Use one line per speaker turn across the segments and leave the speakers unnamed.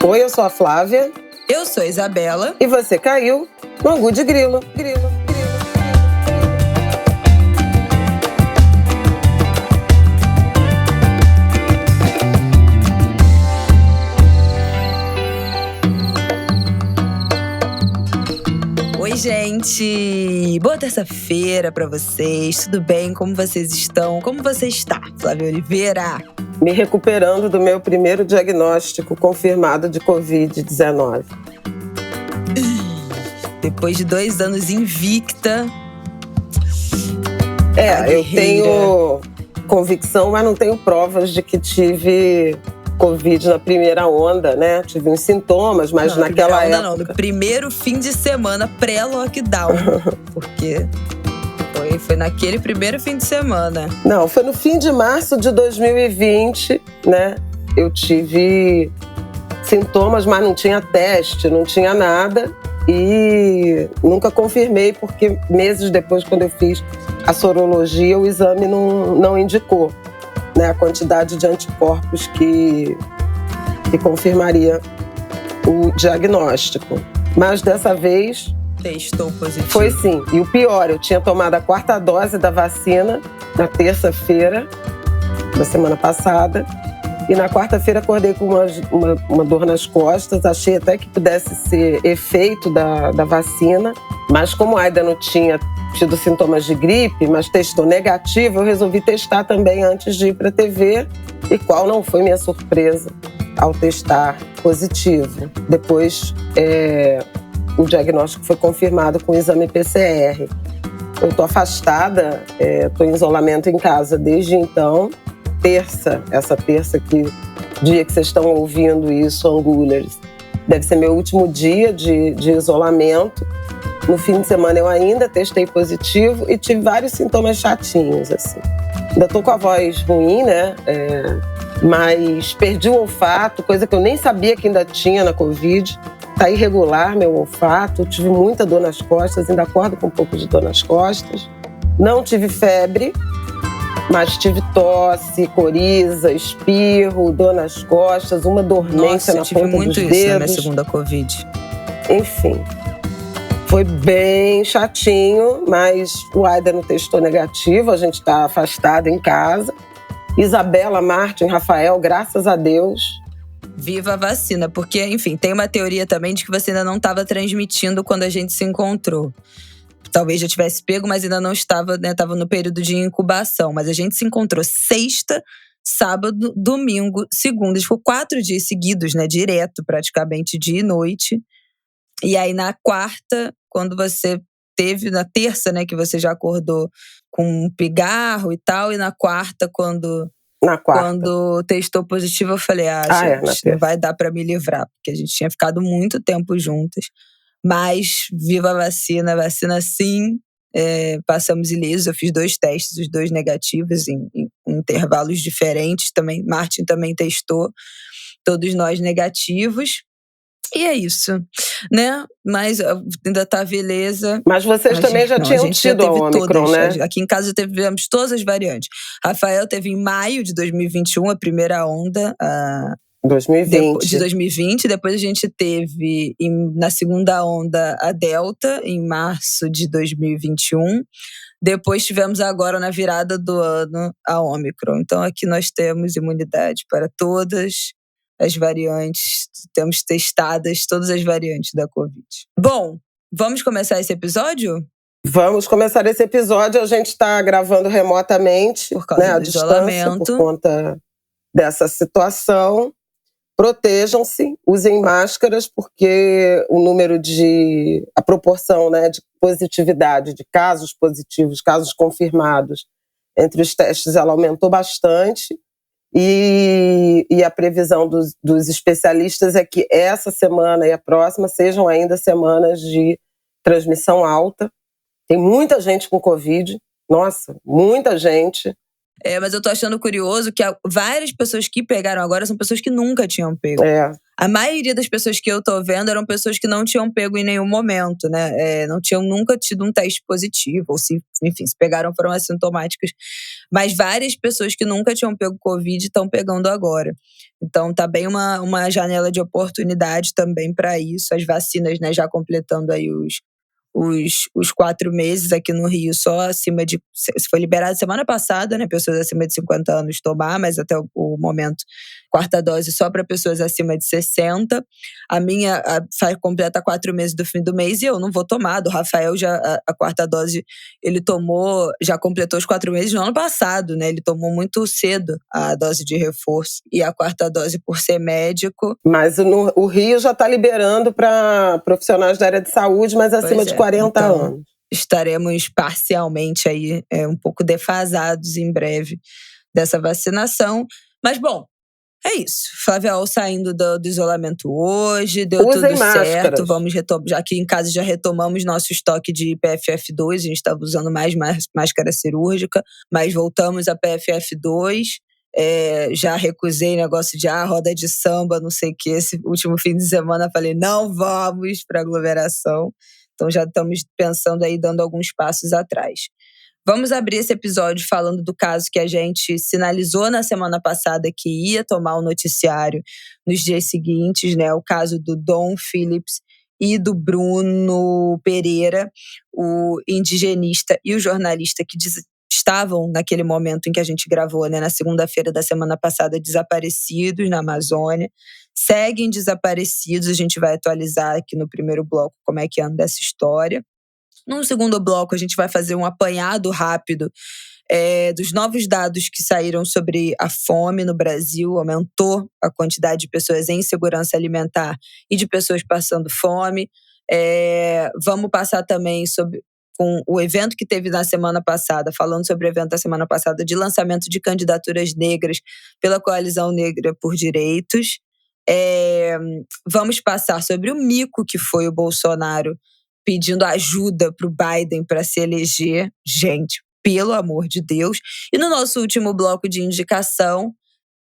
Oi, eu sou a Flávia.
Eu sou a Isabela.
E você caiu no Angu de Grilo.
Oi, gente! Boa terça-feira pra vocês. Tudo bem? Como vocês estão? Como você está, Flávia Oliveira?
Me recuperando do meu primeiro diagnóstico confirmado de Covid-19.
Depois de 2 anos invicta.
Eu tenho convicção, mas não tenho provas de que tive Covid na primeira onda, né? Tive uns sintomas, mas naquela época...
Não, no primeiro fim de semana pré-lockdown. Porque foi naquele primeiro fim de semana.
Não, foi no fim de março de 2020, né? Eu tive sintomas, mas não tinha teste, não tinha nada. E nunca confirmei, porque meses depois, quando eu fiz a sorologia, o exame não indicou, né, a quantidade de anticorpos que confirmaria o diagnóstico. Mas dessa vez...
testou positivo.
Foi sim. E o pior, eu tinha tomado a 4ª dose da vacina na terça-feira da semana passada. E na quarta-feira acordei com uma dor nas costas. Achei até que pudesse ser efeito da vacina. Mas como ainda não tinha tido sintomas de gripe, mas testou negativo, eu resolvi testar também antes de ir para a TV. E qual não foi minha surpresa ao testar positivo. Depois, o diagnóstico foi confirmado com o exame PCR. Eu estou afastada, estou em isolamento em casa desde então. Essa terça, dia que vocês estão ouvindo isso, Angulers, deve ser meu último dia de isolamento. No fim de semana eu ainda testei positivo e tive vários sintomas chatinhos, assim. Ainda estou com a voz ruim, né? Mas perdi o olfato, coisa que eu nem sabia que ainda tinha na Covid. Tá irregular meu olfato, tive muita dor nas costas, ainda acordo com um pouco de dor nas costas. Não tive febre, mas tive tosse, coriza, espirro, dor nas costas, uma dormência na ponta dos dedos.
Nossa, eu tive muito isso na minha segunda Covid.
Enfim, foi bem chatinho, mas o Aida não testou negativo, a gente tá afastado em casa. Isabela, Martin, Rafael, graças a Deus.
Viva a vacina, porque, enfim, tem uma teoria também de que você ainda não estava transmitindo quando a gente se encontrou. Talvez já tivesse pego, mas ainda não estava, né? Estava no período de incubação. Mas a gente se encontrou sexta, sábado, domingo, segunda. Ficou 4 dias seguidos, né? Direto, praticamente, dia e noite. E aí, na quarta, quando você teve, na terça, né? Que você já acordou com um pigarro e tal. E na quarta, quando testou positivo, eu falei, gente, não vai dar pra me livrar. Porque a gente tinha ficado muito tempo juntas. Mas, viva a vacina sim, passamos ilesos. Eu fiz 2 testes, os 2 negativos, em intervalos diferentes. Também, Martin também testou, todos nós negativos. E é isso, né? Mas ainda tá beleza.
Mas vocês também já tinham tido a Ômicron, né?
Aqui em casa tivemos todas as variantes. Rafael teve em maio de 2021 a primeira onda.
2020.
De 2020, depois a gente teve na segunda onda a Delta, em março de 2021. Depois tivemos agora, na virada do ano, a Ômicron. Então aqui nós temos imunidade para todas as variantes, temos testadas todas as variantes da Covid. Bom, vamos começar esse episódio?
Vamos começar esse episódio. A gente está gravando remotamente,
por causa do isolamento,
por conta dessa situação. Protejam-se, usem máscaras, porque a proporção, né, de positividade, de casos positivos, casos confirmados entre os testes, ela aumentou bastante. E a previsão dos especialistas é que essa semana e a próxima sejam ainda semanas de transmissão alta. Tem muita gente com Covid, nossa, muita gente.
Mas eu tô achando curioso que várias pessoas que pegaram agora são pessoas que nunca tinham pego. A maioria das pessoas que eu tô vendo eram pessoas que não tinham pego em nenhum momento, né? Não tinham nunca tido um teste positivo, ou se pegaram foram assintomáticas. Mas várias pessoas que nunca tinham pego Covid estão pegando agora. Então tá bem uma janela de oportunidade também para isso. As vacinas, né, já completando aí os 4 meses aqui no Rio, só acima de... Foi liberado semana passada, né? Pessoas acima de 50 anos tomar, mas até o momento, quarta dose só para pessoas acima de 60. A minha completa 4 meses do fim do mês e eu não vou tomar. Do Rafael, já a quarta dose, ele tomou, já completou os 4 meses no ano passado, né? Ele tomou muito cedo a dose de reforço. E a quarta dose, por ser médico...
Mas o Rio já está liberando para profissionais da área de saúde, mas acima de 40 anos.
Estaremos parcialmente aí um pouco defasados em breve dessa vacinação. Mas, bom, é isso. Flávia Al saindo do isolamento hoje, deu
Usem
tudo
máscaras.
certo. Vamos já aqui em casa já retomamos nosso estoque de PFF2. A gente estava usando mais máscara cirúrgica, mas voltamos a PFF2. Já recusei negócio de roda de samba, não sei o que. Esse último fim de semana falei, não vamos para aglomeração. Então já estamos pensando aí, dando alguns passos atrás. Vamos abrir esse episódio falando do caso que a gente sinalizou na semana passada que ia tomar o noticiário nos dias seguintes, né? O caso do Dom Phillips e do Bruno Pereira, o indigenista e o jornalista que estavam naquele momento em que a gente gravou, né, na segunda-feira da semana passada, desaparecidos na Amazônia. Seguem desaparecidos, a gente vai atualizar aqui no primeiro bloco como é que anda essa história. No segundo bloco, a gente vai fazer um apanhado rápido dos novos dados que saíram sobre a fome no Brasil. Aumentou a quantidade de pessoas em insegurança alimentar e de pessoas passando fome. Vamos passar também com o evento que teve na semana passada, falando sobre o evento da semana passada de lançamento de candidaturas negras pela Coalizão Negra por Direitos. Vamos passar sobre o mico que foi o Bolsonaro pedindo ajuda para o Biden para se eleger. Gente, pelo amor de Deus. E no nosso último bloco de indicação,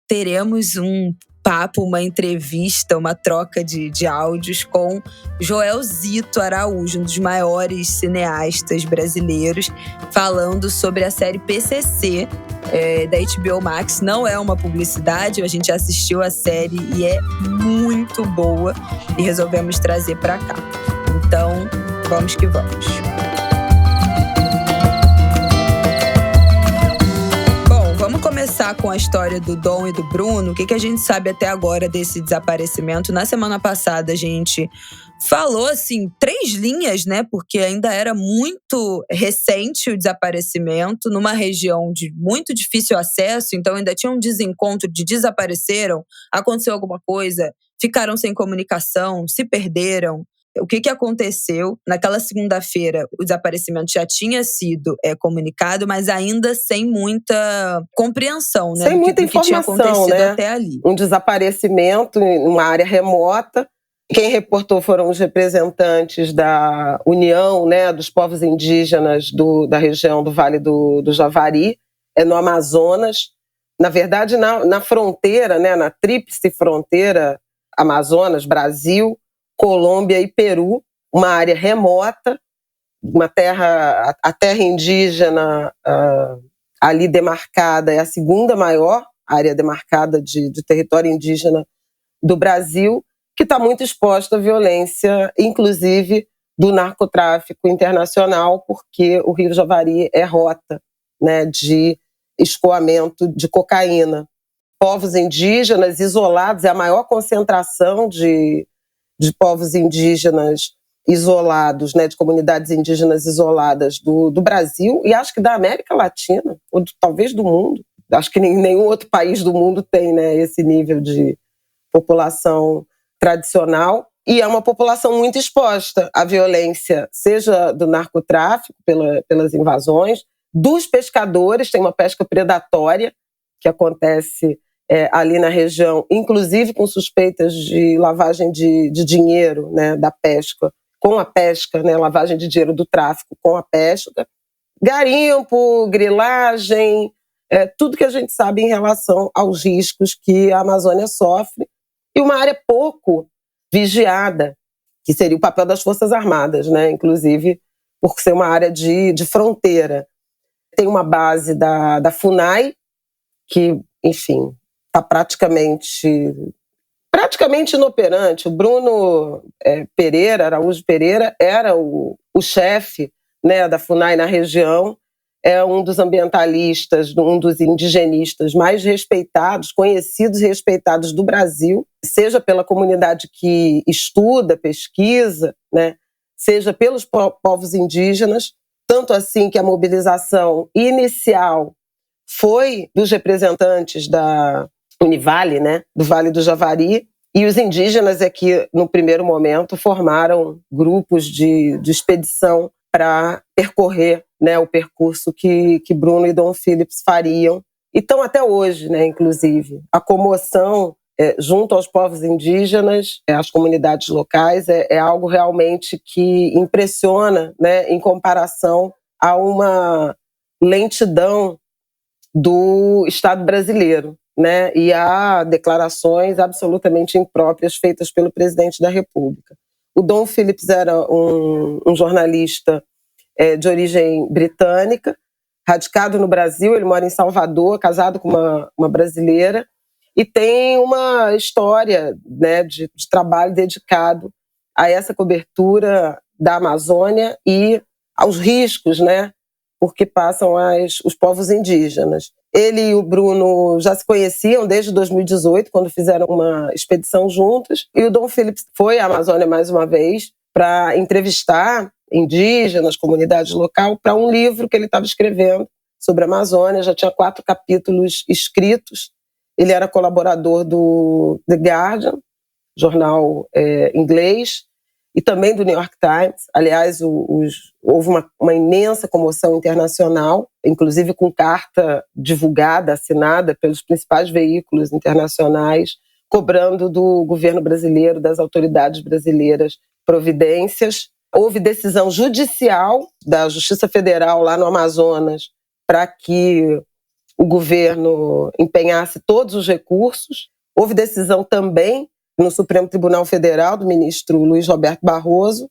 teremos um papo, uma entrevista, uma troca de áudios com Joel Zito Araújo, um dos maiores cineastas brasileiros, falando sobre a série PCC da HBO Max. Não é uma publicidade, a gente assistiu a série e é muito boa e resolvemos trazer para cá. Então, vamos que vamos. Vamos começar com a história do Dom e do Bruno. O que a gente sabe até agora desse desaparecimento? Na semana passada, a gente falou, assim, 3 linhas, né? Porque ainda era muito recente o desaparecimento, numa região de muito difícil acesso, então ainda tinha um desencontro de desapareceram, aconteceu alguma coisa, ficaram sem comunicação, se perderam. O que aconteceu? Naquela segunda-feira, o desaparecimento já tinha sido comunicado, mas ainda sem muita compreensão, né?
Sem muita informação,
que tinha acontecido, né? Até ali.
Um desaparecimento em uma área remota. Quem reportou foram os representantes da União, né, dos povos indígenas da região do Vale do Javari, no Amazonas. Na verdade, na fronteira, né, na tríplice fronteira Amazonas, Brasil, Colômbia e Peru, uma área remota, a terra indígena ali demarcada é a segunda maior área demarcada de território indígena do Brasil, que está muito exposta à violência, inclusive do narcotráfico internacional, porque o Rio Javari é rota, né, de escoamento de cocaína. Povos indígenas isolados, é a maior concentração de povos indígenas isolados, né, de comunidades indígenas isoladas do Brasil e acho que da América Latina, ou talvez do mundo. Acho que nenhum outro país do mundo tem, né, esse nível de população tradicional. E é uma população muito exposta à violência, seja do narcotráfico, pelas invasões, dos pescadores, tem uma pesca predatória que acontece ali na região, inclusive com suspeitas de lavagem de dinheiro, né, da pesca, com a pesca, né, lavagem de dinheiro do tráfico com a pesca, garimpo, grilagem, tudo que a gente sabe em relação aos riscos que a Amazônia sofre, e uma área pouco vigiada, que seria o papel das Forças Armadas, né? Inclusive por ser uma área de fronteira. Tem uma base da FUNAI, que, enfim, está praticamente inoperante. O Bruno Araújo Pereira, era o chefe, né, da FUNAI na região, é um dos ambientalistas, um dos indigenistas mais respeitados, conhecidos e respeitados do Brasil, seja pela comunidade que estuda, pesquisa, né, seja pelos povos indígenas, tanto assim que a mobilização inicial foi dos representantes da Univale, né, do Vale do Javari, e os indígenas é que, no primeiro momento, formaram grupos de expedição para percorrer, né, o percurso que Bruno e Dom Phillips fariam. E estão até hoje, né, inclusive. A comoção junto aos povos indígenas, às comunidades locais, é algo realmente que impressiona, né, em comparação a uma lentidão do Estado brasileiro, né, e há declarações absolutamente impróprias feitas pelo presidente da República. O Dom Phillips era um jornalista de origem britânica, radicado no Brasil. Ele mora em Salvador, casado com uma brasileira, e tem uma história, né, de trabalho dedicado a essa cobertura da Amazônia e aos riscos, né, porque passam os povos indígenas. Ele e o Bruno já se conheciam desde 2018, quando fizeram uma expedição juntos, e o Dom Phillips foi à Amazônia mais uma vez para entrevistar indígenas, comunidades locais, para um livro que ele estava escrevendo sobre a Amazônia. Já tinha 4 capítulos escritos. Ele era colaborador do The Guardian, jornal inglês, e também do New York Times. Aliás, houve uma imensa comoção internacional, inclusive com carta divulgada, assinada pelos principais veículos internacionais, cobrando do governo brasileiro, das autoridades brasileiras, providências. Houve decisão judicial da Justiça Federal lá no Amazonas para que o governo empenhasse todos os recursos. Houve decisão também no Supremo Tribunal Federal, do ministro Luiz Roberto Barroso,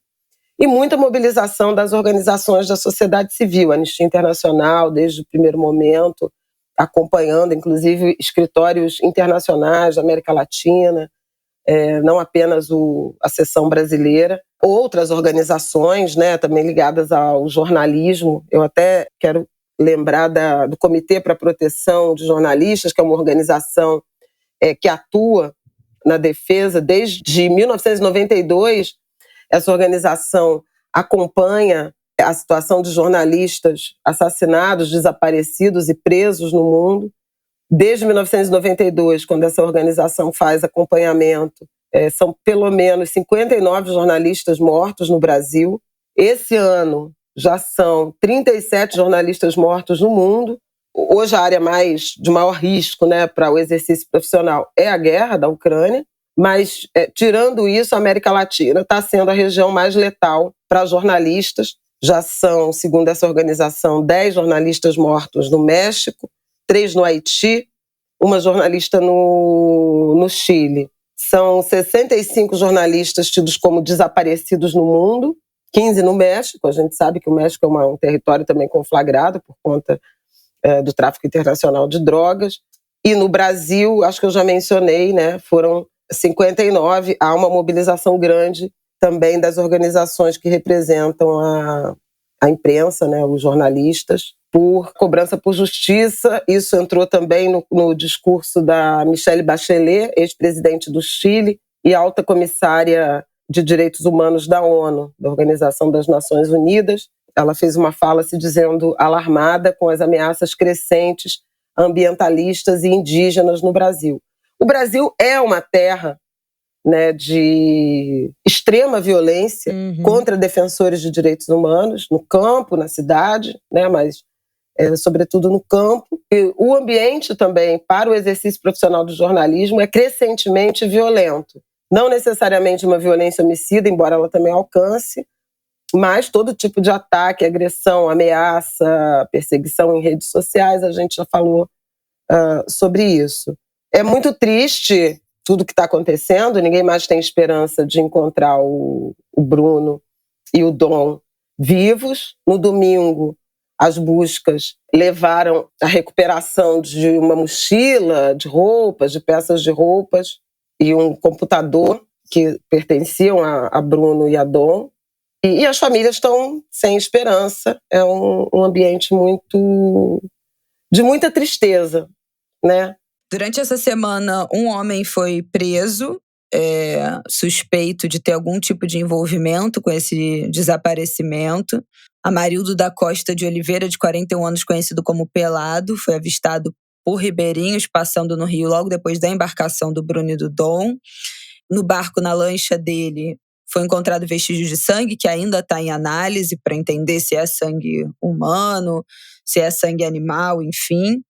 e muita mobilização das organizações da sociedade civil, Anistia Internacional, desde o primeiro momento, acompanhando, inclusive, escritórios internacionais da América Latina, não apenas a seção brasileira, outras organizações, né, também ligadas ao jornalismo. Eu até quero lembrar do Comitê para a Proteção de Jornalistas, que é uma organização que atua na defesa desde 1992. Essa organização acompanha a situação de jornalistas assassinados, desaparecidos e presos no mundo. Desde 1992, quando essa organização faz acompanhamento, são pelo menos 59 jornalistas mortos no Brasil. Esse ano já são 37 jornalistas mortos no mundo. Hoje a área de maior risco, né, para o exercício profissional é a guerra da Ucrânia, mas tirando isso, a América Latina está sendo a região mais letal para jornalistas. Já são, segundo essa organização, 10 jornalistas mortos no México, 3 no Haiti, uma jornalista no Chile. São 65 jornalistas tidos como desaparecidos no mundo, 15 no México. A gente sabe que o México é um território também conflagrado por conta do tráfico internacional de drogas. E no Brasil, acho que eu já mencionei, né, foram 59. Há uma mobilização grande também das organizações que representam a imprensa, né, os jornalistas, por cobrança por justiça. Isso entrou também no discurso da Michelle Bachelet, ex-presidente do Chile e alta comissária de Direitos Humanos da ONU, da Organização das Nações Unidas. Ela fez uma fala se dizendo alarmada com as ameaças crescentes ambientalistas e indígenas no Brasil. O Brasil é uma terra, né, de extrema violência contra defensores de direitos humanos, no campo, na cidade, né, mas sobretudo no campo. E o ambiente também para o exercício profissional do jornalismo é crescentemente violento. Não necessariamente uma violência homicida, embora ela também alcance, Mas todo tipo de ataque, agressão, ameaça, perseguição em redes sociais, a gente já falou sobre isso. É muito triste tudo que está acontecendo, ninguém mais tem esperança de encontrar o Bruno e o Dom vivos. No domingo, as buscas levaram à recuperação de uma mochila de roupas, de peças de roupas e um computador que pertenciam a Bruno e a Dom. E as famílias estão sem esperança. É um ambiente de muita tristeza, né?
Durante essa semana, um homem foi preso, suspeito de ter algum tipo de envolvimento com esse desaparecimento. Amarildo da Costa de Oliveira, de 41 anos, conhecido como Pelado, foi avistado por ribeirinhos passando no rio logo depois da embarcação do Bruno e do Dom. No barco, na lancha dele, foi encontrado vestígios de sangue, que ainda está em análise para entender se é sangue humano, se é sangue animal, enfim.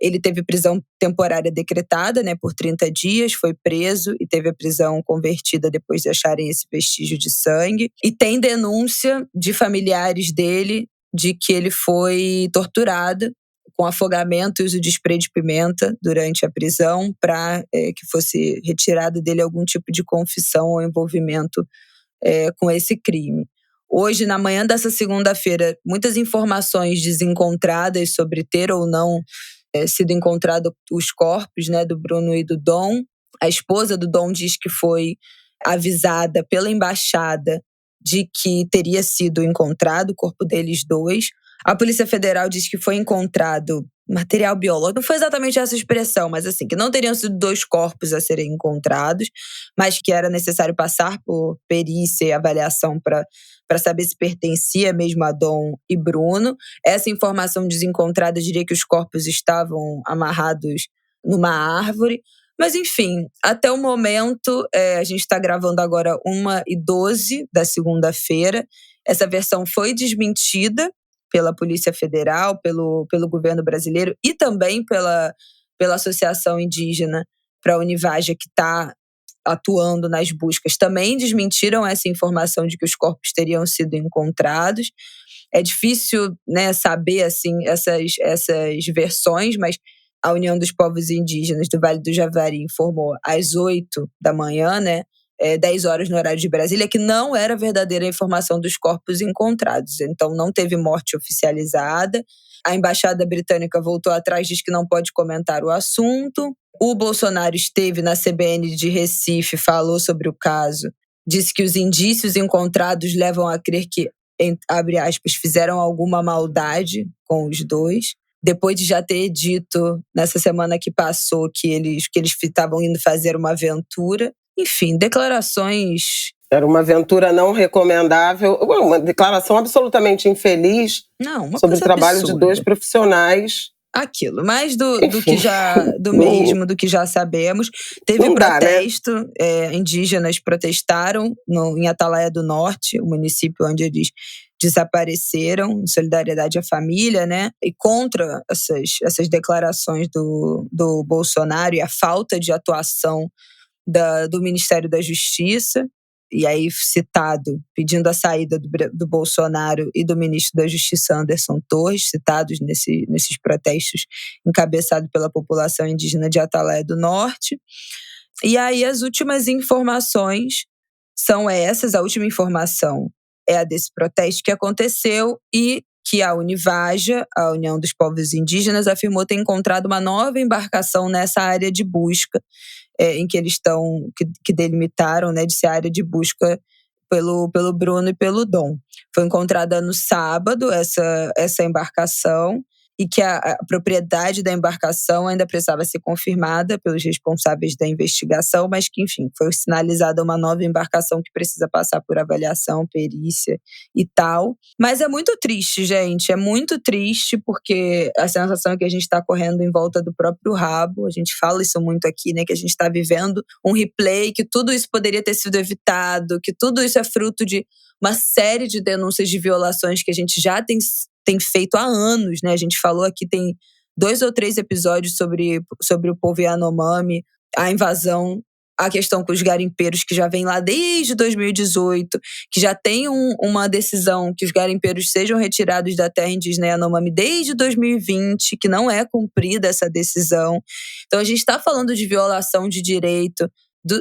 Ele teve prisão temporária decretada, né, por 30 dias, foi preso e teve a prisão convertida depois de acharem esse vestígio de sangue. E tem denúncia de familiares dele de que ele foi torturado com afogamento e uso de spray de pimenta durante a prisão para que fosse retirado dele algum tipo de confissão ou envolvimento com esse crime. Hoje, na manhã dessa segunda-feira, muitas informações desencontradas sobre ter ou não sido encontrado os corpos, né, do Bruno e do Dom. A esposa do Dom diz que foi avisada pela embaixada de que teria sido encontrado o corpo deles dois. A Polícia Federal diz que foi encontrado material biológico. Não foi exatamente essa expressão, mas assim, que não teriam sido 2 corpos a serem encontrados, mas que era necessário passar por perícia e avaliação para saber se pertencia mesmo a Dom e Bruno. Essa informação desencontrada diria que os corpos estavam amarrados numa árvore. Mas enfim, até o momento, a gente está gravando agora 1h12 da segunda-feira. Essa versão foi desmentida pela Polícia Federal, pelo governo brasileiro e também pela Associação Indígena para a Univaja, que está atuando nas buscas. Também desmentiram essa informação de que os corpos teriam sido encontrados. É difícil, né, saber assim, essas versões, mas a União dos Povos Indígenas do Vale do Javari informou às 8 da manhã, né, 10 horas no horário de Brasília, que não era verdadeira a informação dos corpos encontrados. Então, não teve morte oficializada. A Embaixada Britânica voltou atrás, diz que não pode comentar o assunto. O Bolsonaro esteve na CBN de Recife, falou sobre o caso, disse que os indícios encontrados levam a crer que, abre aspas, fizeram alguma maldade com os dois. Depois de já ter dito, nessa semana que passou, que eles estavam indo fazer uma aventura. Enfim, declarações...
Era uma aventura não recomendável, uma declaração absolutamente infeliz sobre o trabalho de 2 profissionais.
Aquilo, mais do que já sabemos. Teve protesto, né? Indígenas protestaram em Atalaia do Norte, o município onde eles desapareceram, em solidariedade à família, né? E contra essas declarações do Bolsonaro e a falta de atuação do Ministério da Justiça, e aí citado, pedindo a saída do Bolsonaro e do ministro da Justiça, Anderson Torres, citados nesses protestos encabeçados pela população indígena de Atalaia do Norte. E aí as últimas informações são essas. A última informação é a desse protesto que aconteceu e que a Univaja, a União dos Povos Indígenas, afirmou ter encontrado uma nova embarcação nessa área de busca, em que eles estão, que delimitaram, né, de ser a área de busca pelo Bruno e pelo Dom. Foi encontrada no sábado essa embarcação, e que a propriedade da embarcação ainda precisava ser confirmada pelos responsáveis da investigação, mas que, enfim, foi sinalizada uma nova embarcação que precisa passar por avaliação, perícia e tal. Mas é muito triste, gente, é muito triste, porque a sensação é que a gente está correndo em volta do próprio rabo. A gente fala isso muito aqui, né, que a gente está vivendo um replay, que tudo isso poderia ter sido evitado, que tudo isso é fruto de uma série de denúncias de violações que a gente já tem feito há anos, né? A gente falou aqui, tem 2 ou 3 episódios sobre o povo Yanomami, a invasão a questão com os garimpeiros, que já vem lá desde 2018, que já tem uma decisão que os garimpeiros sejam retirados da terra indígena Yanomami desde 2020, que não é cumprida essa decisão. Então a gente está falando de violação de direito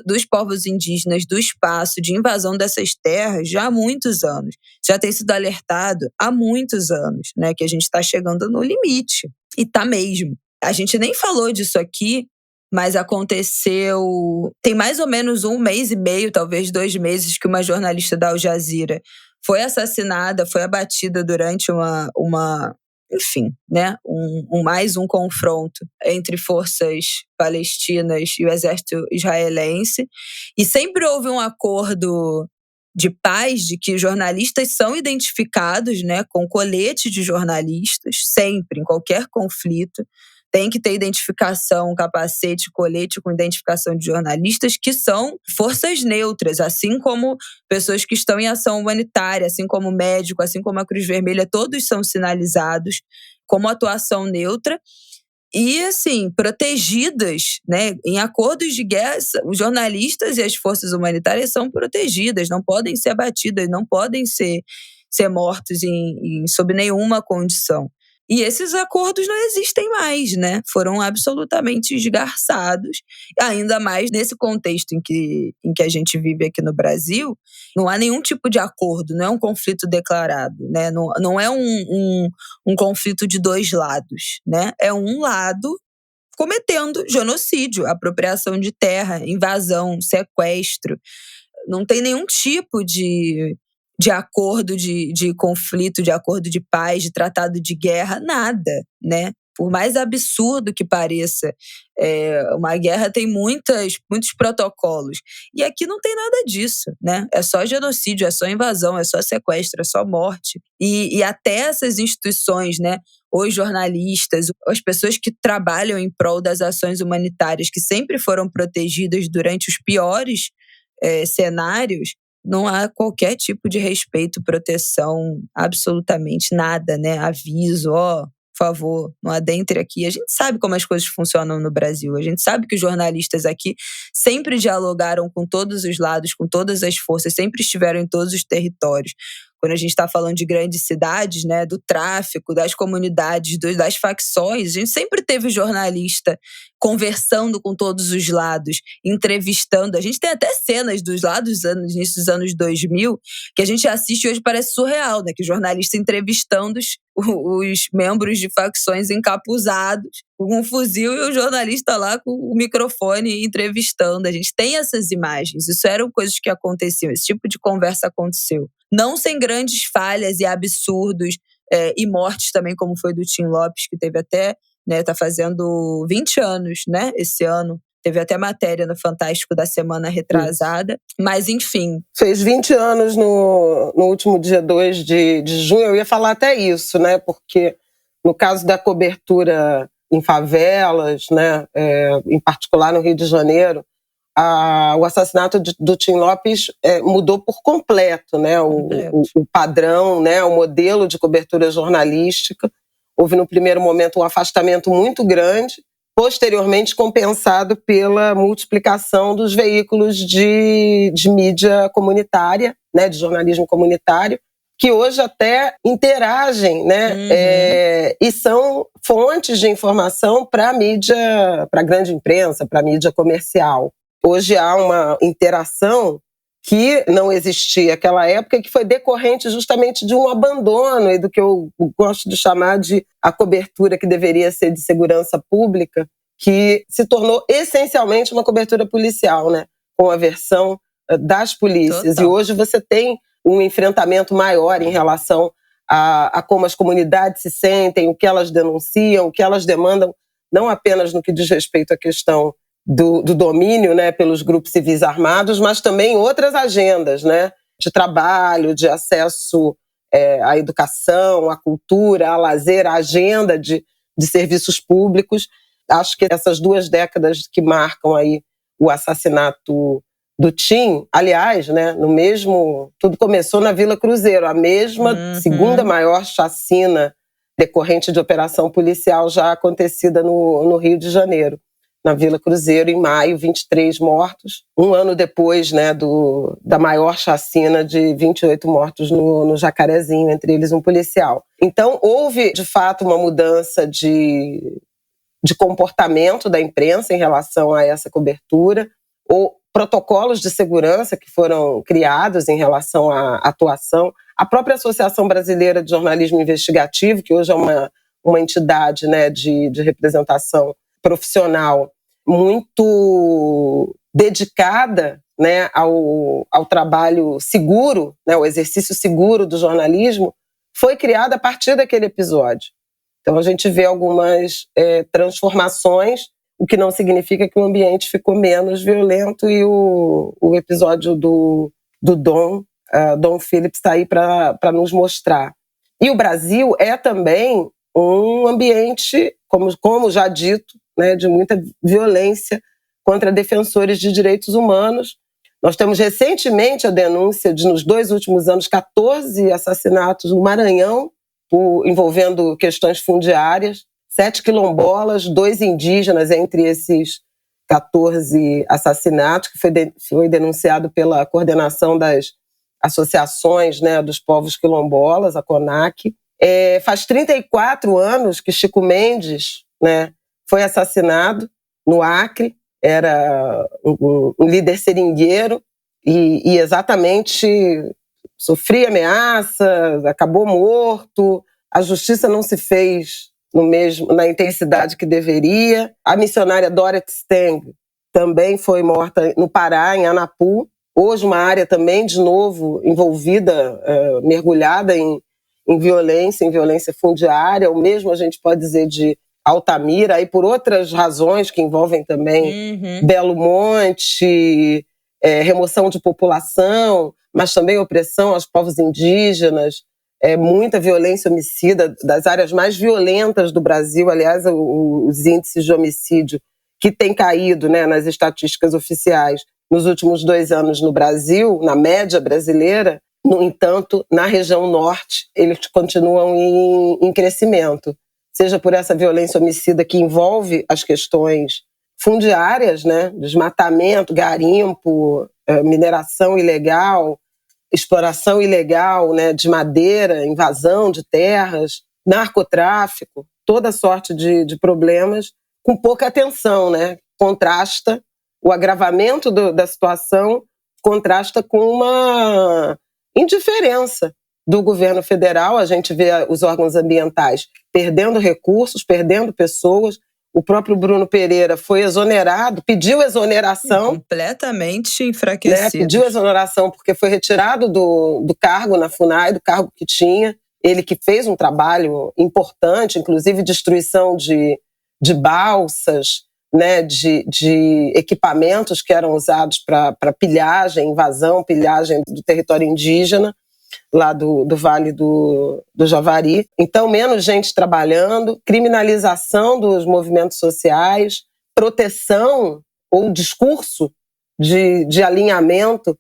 dos povos indígenas, do espaço, de invasão dessas terras já há muitos anos. Já tem sido alertado há muitos anos, né, que a gente está chegando no limite. E tá mesmo. A gente nem falou disso aqui, mas aconteceu… Tem mais ou menos 1 mês e meio, talvez 2 meses, que uma jornalista da Al Jazeera foi assassinada, foi abatida durante enfim, né, mais um confronto entre forças palestinas e o exército israelense. E sempre houve um acordo de paz, de que jornalistas são identificados, né, com colete de jornalistas, sempre, em qualquer conflito. Tem que ter identificação, capacete, colete com identificação de jornalistas que são forças neutras, assim como pessoas que estão em ação humanitária, assim como médico, assim como a Cruz Vermelha, todos são sinalizados como atuação neutra e, assim, protegidas, né? Em acordos de guerra, os jornalistas e as forças humanitárias são protegidas, não podem ser abatidas, não podem ser mortos sob nenhuma condição. E esses acordos não existem mais, né? Foram absolutamente esgarçados. Ainda mais nesse contexto em que a gente vive aqui no Brasil, não há nenhum tipo de acordo, não é um conflito declarado, né? Não é um conflito de 2 lados, né? É um lado cometendo genocídio, apropriação de terra, invasão, sequestro. Não tem nenhum tipo de acordo de conflito, de acordo de paz, de tratado de guerra, nada, né? Por mais absurdo que pareça, uma guerra tem muitos protocolos. E aqui não tem nada disso, né? É só genocídio, é só invasão, é só sequestro, é só morte. E até essas instituições, né? Os jornalistas, as pessoas que trabalham em prol das ações humanitárias, que sempre foram protegidas durante os piores cenários, não há qualquer tipo de respeito, proteção, absolutamente nada, né? Aviso, por favor, não adentre aqui. A gente sabe como as coisas funcionam no Brasil. A gente sabe que os jornalistas aqui sempre dialogaram com todos os lados, com todas as forças, sempre estiveram em todos os territórios. Quando a gente está falando de grandes cidades, né, do tráfico, das comunidades, das facções, a gente sempre teve jornalista conversando com todos os lados, entrevistando. A gente tem até cenas dos lados início dos anos 2000 que a gente assiste e hoje parece surreal, né? Que o jornalista entrevistando os membros de facções encapuzados com um fuzil e o jornalista lá com o microfone entrevistando. A gente tem essas imagens. Isso eram coisas que aconteciam. Esse tipo de conversa aconteceu. Não sem grandes falhas e absurdos e mortes também, como foi do Tim Lopes, que teve até, né, tá fazendo 20 anos, né, esse ano. Teve até matéria no Fantástico da semana retrasada. Isso. Mas, enfim.
Fez 20 anos no último dia 2 de junho. Eu ia falar até isso, né, porque no caso da cobertura em favelas, né, em particular no Rio de Janeiro, o assassinato do Tim Lopes mudou por completo, né, o padrão, né, o modelo de cobertura jornalística. Houve, no primeiro momento, um afastamento muito grande, posteriormente compensado pela multiplicação dos veículos de mídia comunitária, né, de jornalismo comunitário, que hoje até interagem, né, e são fontes de informação para a mídia, para a grande imprensa, para a mídia comercial. Hoje há uma interação que não existia naquela época, que foi decorrente justamente de um abandono e do que eu gosto de chamar de a cobertura que deveria ser de segurança pública, que se tornou essencialmente uma cobertura policial, né? Com a versão das polícias. Total. E hoje você tem um enfrentamento maior em relação a como as comunidades se sentem, o que elas denunciam, o que elas demandam, não apenas no que diz respeito à questão do domínio, né, pelos grupos civis armados, mas também outras agendas, né, de trabalho, de acesso à educação, à cultura, ao lazer, à agenda de serviços públicos. Acho que essas 2 décadas que marcam aí o assassinato do Tim, aliás, né, tudo começou na Vila Cruzeiro, a mesma segunda maior chacina decorrente de operação policial já acontecida no Rio de Janeiro. na Vila Cruzeiro, em maio, 23 mortos. Um ano depois, né, da maior chacina de 28 mortos no Jacarezinho, entre eles um policial. Então, houve, de fato, uma mudança de comportamento da imprensa em relação a essa cobertura, ou protocolos de segurança que foram criados em relação à atuação. A própria Associação Brasileira de Jornalismo Investigativo, que hoje é uma entidade, né, de representação profissional muito dedicada, né, ao trabalho seguro, né, ao exercício seguro do jornalismo, foi criada a partir daquele episódio. Então a gente vê algumas transformações, o que não significa que o ambiente ficou menos violento, e o episódio do Dom Phillips está aí para nos mostrar. E o Brasil é também um ambiente, como já dito, né, de muita violência contra defensores de direitos humanos. Nós temos recentemente a denúncia de, nos 2 últimos anos, 14 assassinatos no Maranhão, envolvendo questões fundiárias, 7 quilombolas, 2 indígenas entre esses 14 assassinatos, que foi denunciado pela Coordenação das Associações, né, dos Povos Quilombolas, a CONAC. Faz 34 anos que Chico Mendes, né, foi assassinado no Acre. Era um líder seringueiro e exatamente sofria ameaças, acabou morto. A justiça não se fez na intensidade que deveria. A missionária Dorothy Stang também foi morta no Pará, em Anapu. Hoje uma área também, de novo, envolvida, mergulhada em violência fundiária. O mesmo a gente pode dizer de Altamira, aí por outras razões que envolvem também Belo Monte, remoção de população, mas também opressão aos povos indígenas, muita violência homicida, das áreas mais violentas do Brasil. Aliás, os índices de homicídio que têm caído, né, nas estatísticas oficiais nos últimos 2 anos no Brasil, na média brasileira. No entanto, na região norte, eles continuam em crescimento, seja por essa violência homicida que envolve as questões fundiárias, né, desmatamento, garimpo, mineração ilegal, exploração ilegal, né, de madeira, invasão de terras, narcotráfico, toda sorte de problemas, com pouca atenção, né? Contrasta o agravamento da situação, contrasta com uma indiferença do governo federal. A gente vê os órgãos ambientais perdendo recursos, perdendo pessoas. O próprio Bruno Pereira foi exonerado, pediu exoneração.
Completamente enfraquecido.
Né? Pediu exoneração porque foi retirado do cargo na FUNAI, do cargo que tinha. Ele que fez um trabalho importante, inclusive destruição de balsas, né? de equipamentos que eram usados para pilhagem do território indígena, lá do Vale do Javari. Então, menos gente trabalhando, criminalização dos movimentos sociais, proteção ou discurso de alinhamento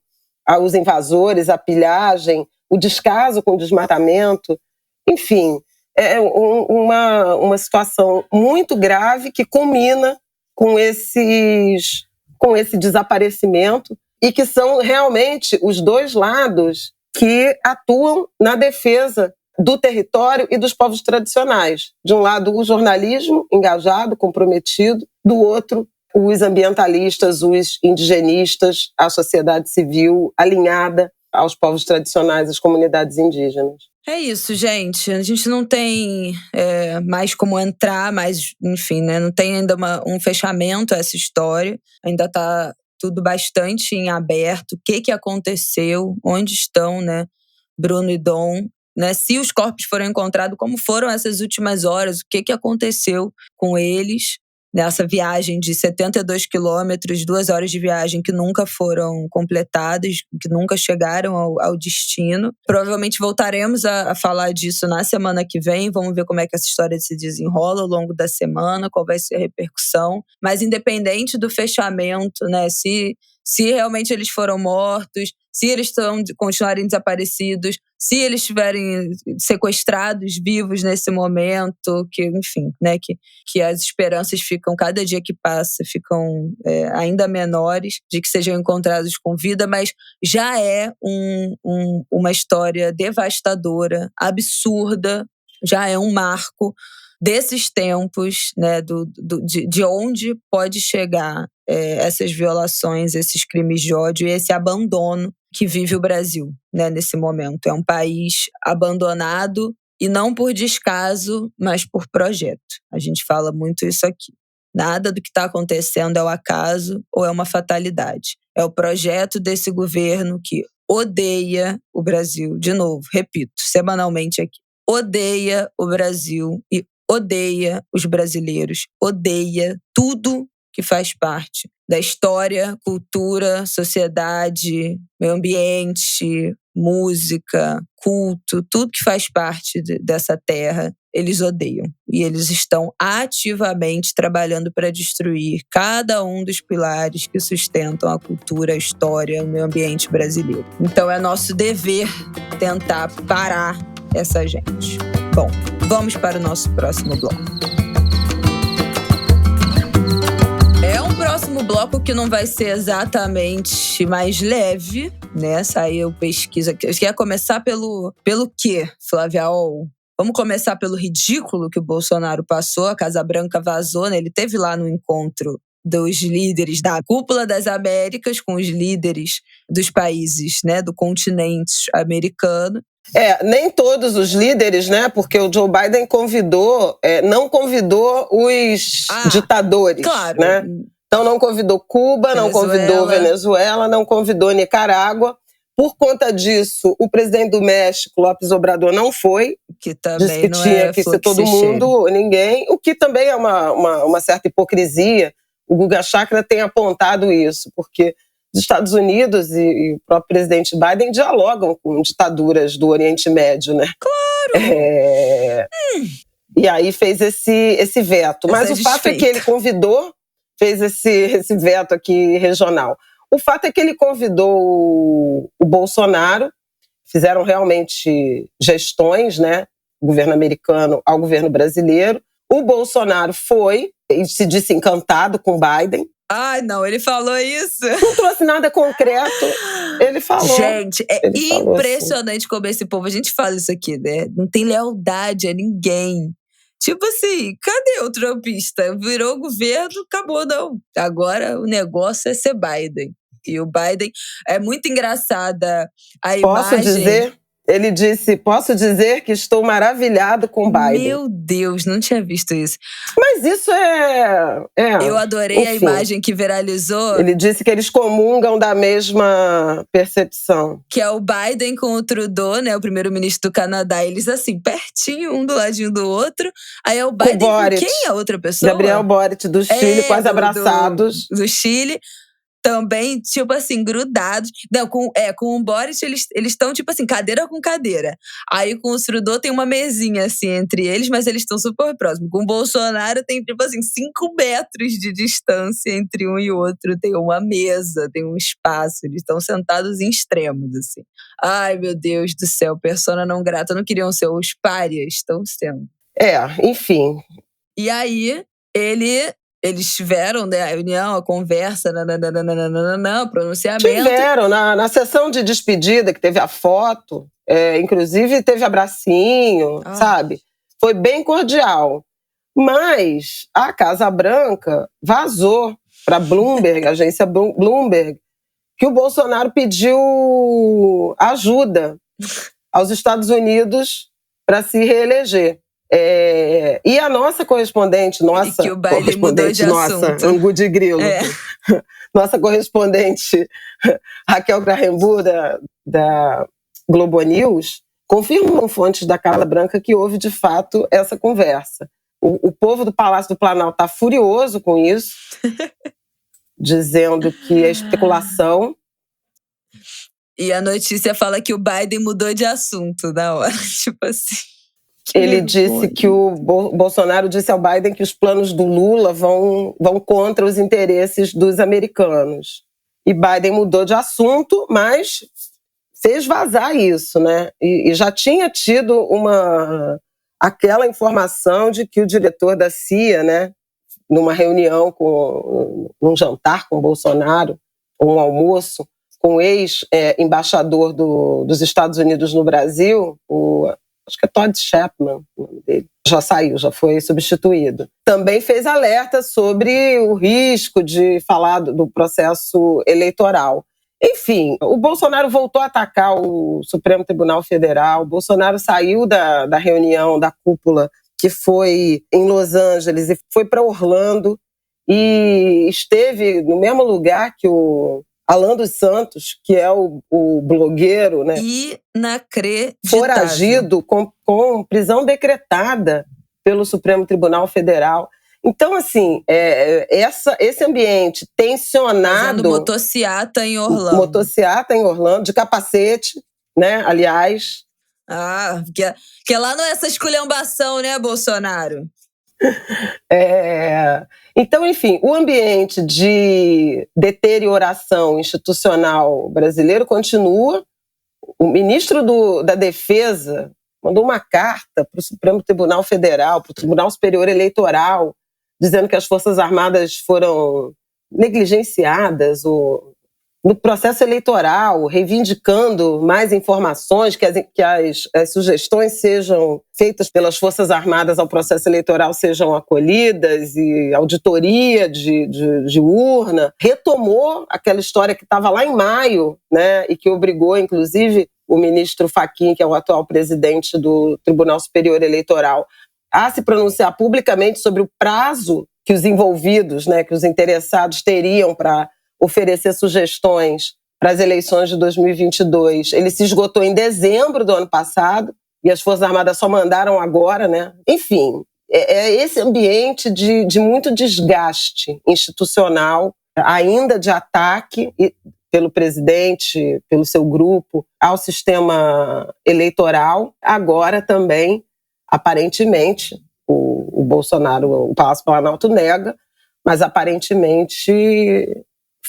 aos invasores, à pilhagem, o descaso com o desmatamento. Enfim, é uma situação muito grave que culmina com esse desaparecimento, e que são realmente os dois lados que atuam na defesa do território e dos povos tradicionais. De um lado, o jornalismo engajado, comprometido; do outro, os ambientalistas, os indigenistas, a sociedade civil alinhada aos povos tradicionais, às comunidades indígenas.
É isso, gente. A gente não tem mais como entrar, mas, enfim, né? Não tem ainda um fechamento a essa história. Ainda está tudo bastante em aberto. O que aconteceu? Onde estão, né, Bruno e Dom? Né? Se os corpos foram encontrados, como foram essas últimas horas? O que aconteceu com eles nessa viagem de 72 quilômetros, 2 horas de viagem que nunca foram completadas, que nunca chegaram ao destino? Provavelmente voltaremos a falar disso na semana que vem. Vamos ver como é que essa história se desenrola ao longo da semana, qual vai ser a repercussão. Mas independente do fechamento, né, se realmente eles foram mortos, se eles continuarem desaparecidos, se eles estiverem sequestrados, vivos nesse momento, que, enfim, né, que as esperanças ficam, cada dia que passa, ficam ainda menores de que sejam encontrados com vida, mas já é uma história devastadora, absurda, já é um marco desses tempos, né, de onde pode chegar essas violações, esses crimes de ódio e esse abandono que vive o Brasil, né, nesse momento. É um país abandonado e não por descaso, mas por projeto. A gente fala muito isso aqui. Nada do que está acontecendo é o acaso ou é uma fatalidade. É o projeto desse governo que odeia o Brasil. De novo, repito, semanalmente aqui. Odeia o Brasil e odeia os brasileiros, odeia tudo que faz parte da história, cultura, sociedade, meio ambiente, música, culto, tudo que faz parte dessa terra, eles odeiam. E eles estão ativamente trabalhando para destruir cada um dos pilares que sustentam a cultura, a história, o meio ambiente brasileiro. Então é nosso dever tentar parar essa gente. Bom, vamos para o nosso próximo bloco. É um próximo bloco que não vai ser exatamente mais leve, né? Saiu pesquisa. Eu queria começar pelo quê, Flávia? Vamos começar pelo ridículo que o Bolsonaro passou. A Casa Branca vazou, né? Ele esteve lá no encontro dos líderes da Cúpula das Américas com os líderes dos países, né, do continente americano.
Nem todos os líderes, né? Porque o Joe Biden não convidou os ditadores,
claro.
Né? Então não convidou Cuba, não convidou Venezuela, não convidou Nicarágua. Por conta disso, o presidente do México, López Obrador, não foi.
Que também
disse que tinha que ser todo mundo, ninguém. O que também é uma certa hipocrisia. O Guga Chakra tem apontado isso, porque os Estados Unidos e o próprio presidente Biden dialogam com ditaduras do Oriente Médio, né?
Claro!
E aí fez esse veto. Mas o fato é que ele fez esse veto aqui regional. O fato é que ele convidou o Bolsonaro, fizeram realmente gestões, né? O governo americano ao governo brasileiro. O Bolsonaro foi e se disse encantado com Biden.
Ai, não, ele falou isso.
Não trouxe nada concreto, ele falou.
Gente, impressionante assim. Como esse povo, a gente fala isso aqui, né? Não tem lealdade a ninguém. Tipo assim, cadê o trumpista? Virou governo, acabou, não. Agora o negócio é ser Biden. E o Biden, é muito engraçada a imagem.
Posso dizer? Ele disse, posso dizer que estou maravilhado com Biden.
Meu Deus, não tinha visto isso.
Mas isso
Eu adorei a imagem que viralizou.
Ele disse que eles comungam da mesma percepção.
Que é o Biden com o Trudeau, né, o primeiro-ministro do Canadá. Eles assim, pertinho, um do ladinho do outro. Aí é o Biden com quem é a outra pessoa?
Gabriel Boric, do Chile, quase abraçados.
Do Chile. Também, tipo assim, grudados. Não, com o Boric, eles estão, tipo assim, cadeira com cadeira. Aí com o Trudeau tem uma mesinha, assim, entre eles, mas eles estão super próximos. Com o Bolsonaro tem, tipo assim, 5 metros de distância entre um e outro. Tem uma mesa, tem um espaço. Eles estão sentados em extremos, assim. Ai, meu Deus do céu, persona não grata. Não queriam ser os párias, estão sendo.
Enfim.
E aí, eles tiveram, né, a reunião, a conversa, o pronunciamento.
Tiveram, na sessão de despedida, que teve a foto, inclusive teve abracinho, sabe? Foi bem cordial. Mas a Casa Branca vazou para Bloomberg, a agência Bloomberg, que o Bolsonaro pediu ajuda aos Estados Unidos para se reeleger. E a nossa correspondente, Angu de Grilo, nossa correspondente Raquel Grahenburg da Globo News, confirmou fontes da Casa Branca que houve de fato essa conversa. O povo do Palácio do Planalto está furioso com isso, dizendo que é especulação.
E a notícia fala que o Biden mudou de assunto na hora, tipo assim.
Ele disse que o Bolsonaro disse ao Biden que os planos do Lula vão contra os interesses dos americanos. E Biden mudou de assunto, mas fez vazar isso, né? E já tinha tido aquela informação de que o diretor da CIA, né, numa reunião, num jantar com o Bolsonaro, um almoço, com o ex-embaixador dos Estados Unidos no Brasil, acho que é Todd Chapman, o nome dele, já saiu, já foi substituído. Também fez alerta sobre o risco de falar do processo eleitoral. Enfim, o Bolsonaro voltou a atacar o Supremo Tribunal Federal, o Bolsonaro saiu da reunião da cúpula que foi em Los Angeles e foi para Orlando e esteve no mesmo lugar que o Alan dos Santos, que é o blogueiro, né?
Inacreditável.
Foragido com prisão decretada pelo Supremo Tribunal Federal. Então, assim, esse ambiente tensionado...
Fazendo motociata em Orlando.
Motociata em Orlando, de capacete, né? Aliás...
que lá não é essa esculhambação, né, Bolsonaro?
Então, enfim, o ambiente de deterioração institucional brasileiro continua. O ministro da Defesa mandou uma carta para o Supremo Tribunal Federal, para o Tribunal Superior Eleitoral, dizendo que as Forças Armadas foram negligenciadas no processo eleitoral, reivindicando mais informações, que as sugestões sejam feitas pelas Forças Armadas ao processo eleitoral sejam acolhidas, e auditoria de urna. Retomou aquela história que estava lá em maio, né, e que obrigou, inclusive, o ministro Fachin, que é o atual presidente do Tribunal Superior Eleitoral, a se pronunciar publicamente sobre o prazo que os envolvidos, né, que os interessados teriam para oferecer sugestões para as eleições de 2022. Ele se esgotou em dezembro do ano passado e as Forças Armadas só mandaram agora, né? Enfim, é esse ambiente de muito desgaste institucional, ainda de ataque pelo presidente, pelo seu grupo, ao sistema eleitoral. Agora também, aparentemente, o Bolsonaro, o Palácio Planalto nega, mas aparentemente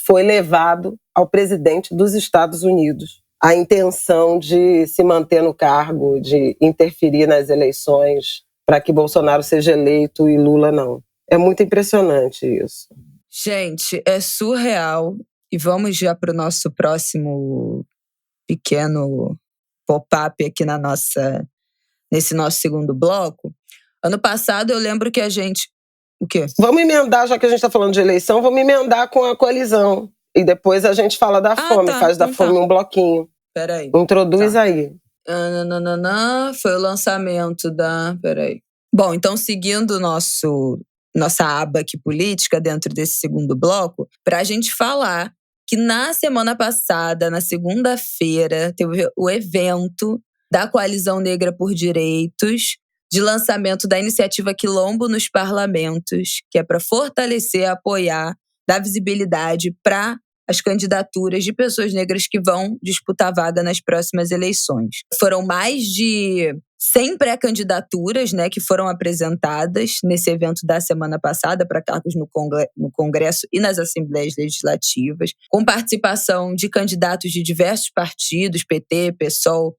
foi levado ao presidente dos Estados Unidos a intenção de se manter no cargo, de interferir nas eleições para que Bolsonaro seja eleito e Lula não. É muito impressionante isso.
Gente, é surreal. E vamos já para o nosso próximo pequeno pop-up aqui nesse nosso segundo bloco. Ano passado eu lembro que a gente... O quê?
Vamos emendar, já que a gente está falando de eleição, vamos emendar com a coalizão. E depois a gente fala da fome, faz da fome um bloquinho.
Peraí.
Introduz aí.
Foi o lançamento da... Peraí. Bom, então seguindo nossa aba aqui política dentro desse segundo bloco, para a gente falar que na semana passada, na segunda-feira, teve o evento da Coalizão Negra por Direitos, de lançamento da iniciativa Quilombo nos Parlamentos, que é para fortalecer, apoiar, dar visibilidade para as candidaturas de pessoas negras que vão disputar vaga nas próximas eleições. Foram mais de 100 pré-candidaturas, né, que foram apresentadas nesse evento da semana passada para cargos no Congresso e nas Assembleias Legislativas, com participação de candidatos de diversos partidos, PT, PSOL,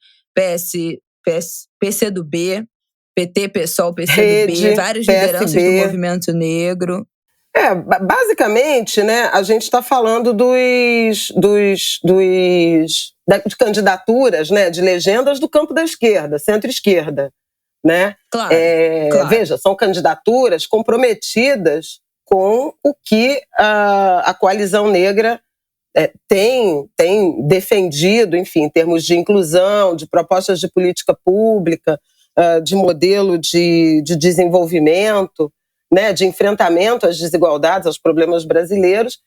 PCdoB, PT, PSOL, PCdoB, várias lideranças do movimento negro.
Basicamente, né, a gente está falando de candidaturas, né, de legendas do campo da esquerda, centro-esquerda, né?
Claro.
Veja, são candidaturas comprometidas com o que a coalizão negra tem defendido, enfim, em termos de inclusão, de propostas de política pública, de modelo de desenvolvimento, né, de enfrentamento às desigualdades, aos problemas brasileiros,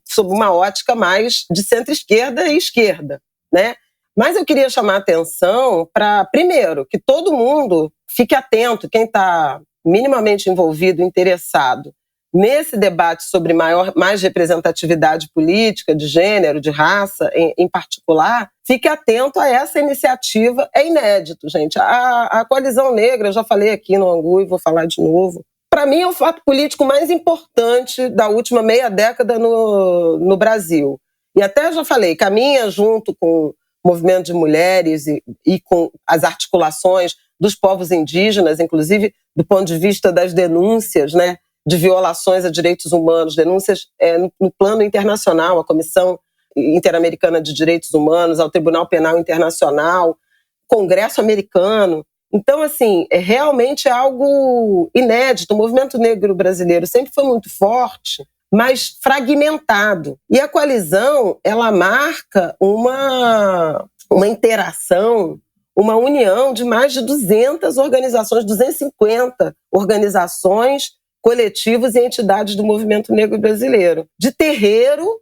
sob uma ótica mais de centro-esquerda e esquerda, né? Mas eu queria chamar a atenção para, primeiro, que todo mundo fique atento, quem está minimamente envolvido, interessado nesse debate sobre mais representatividade política, de gênero, de raça, em particular, fique atento a essa iniciativa. É inédito, gente. A Coalizão Negra, eu já falei aqui no Angu e vou falar de novo, para mim é o fato político mais importante da última meia década no Brasil. E até já falei, caminha junto com movimento de mulheres e com as articulações dos povos indígenas, inclusive do ponto de vista das denúncias, né, de violações a direitos humanos, denúncias no plano internacional, a Comissão Interamericana de Direitos Humanos, ao Tribunal Penal Internacional, Congresso americano. Então, assim, realmente é algo inédito. O movimento negro brasileiro sempre foi muito forte, mas fragmentado. E a coalizão, ela marca uma interação, uma união de mais de 200 organizações, 250 organizações, coletivos e entidades do movimento negro brasileiro. De terreiro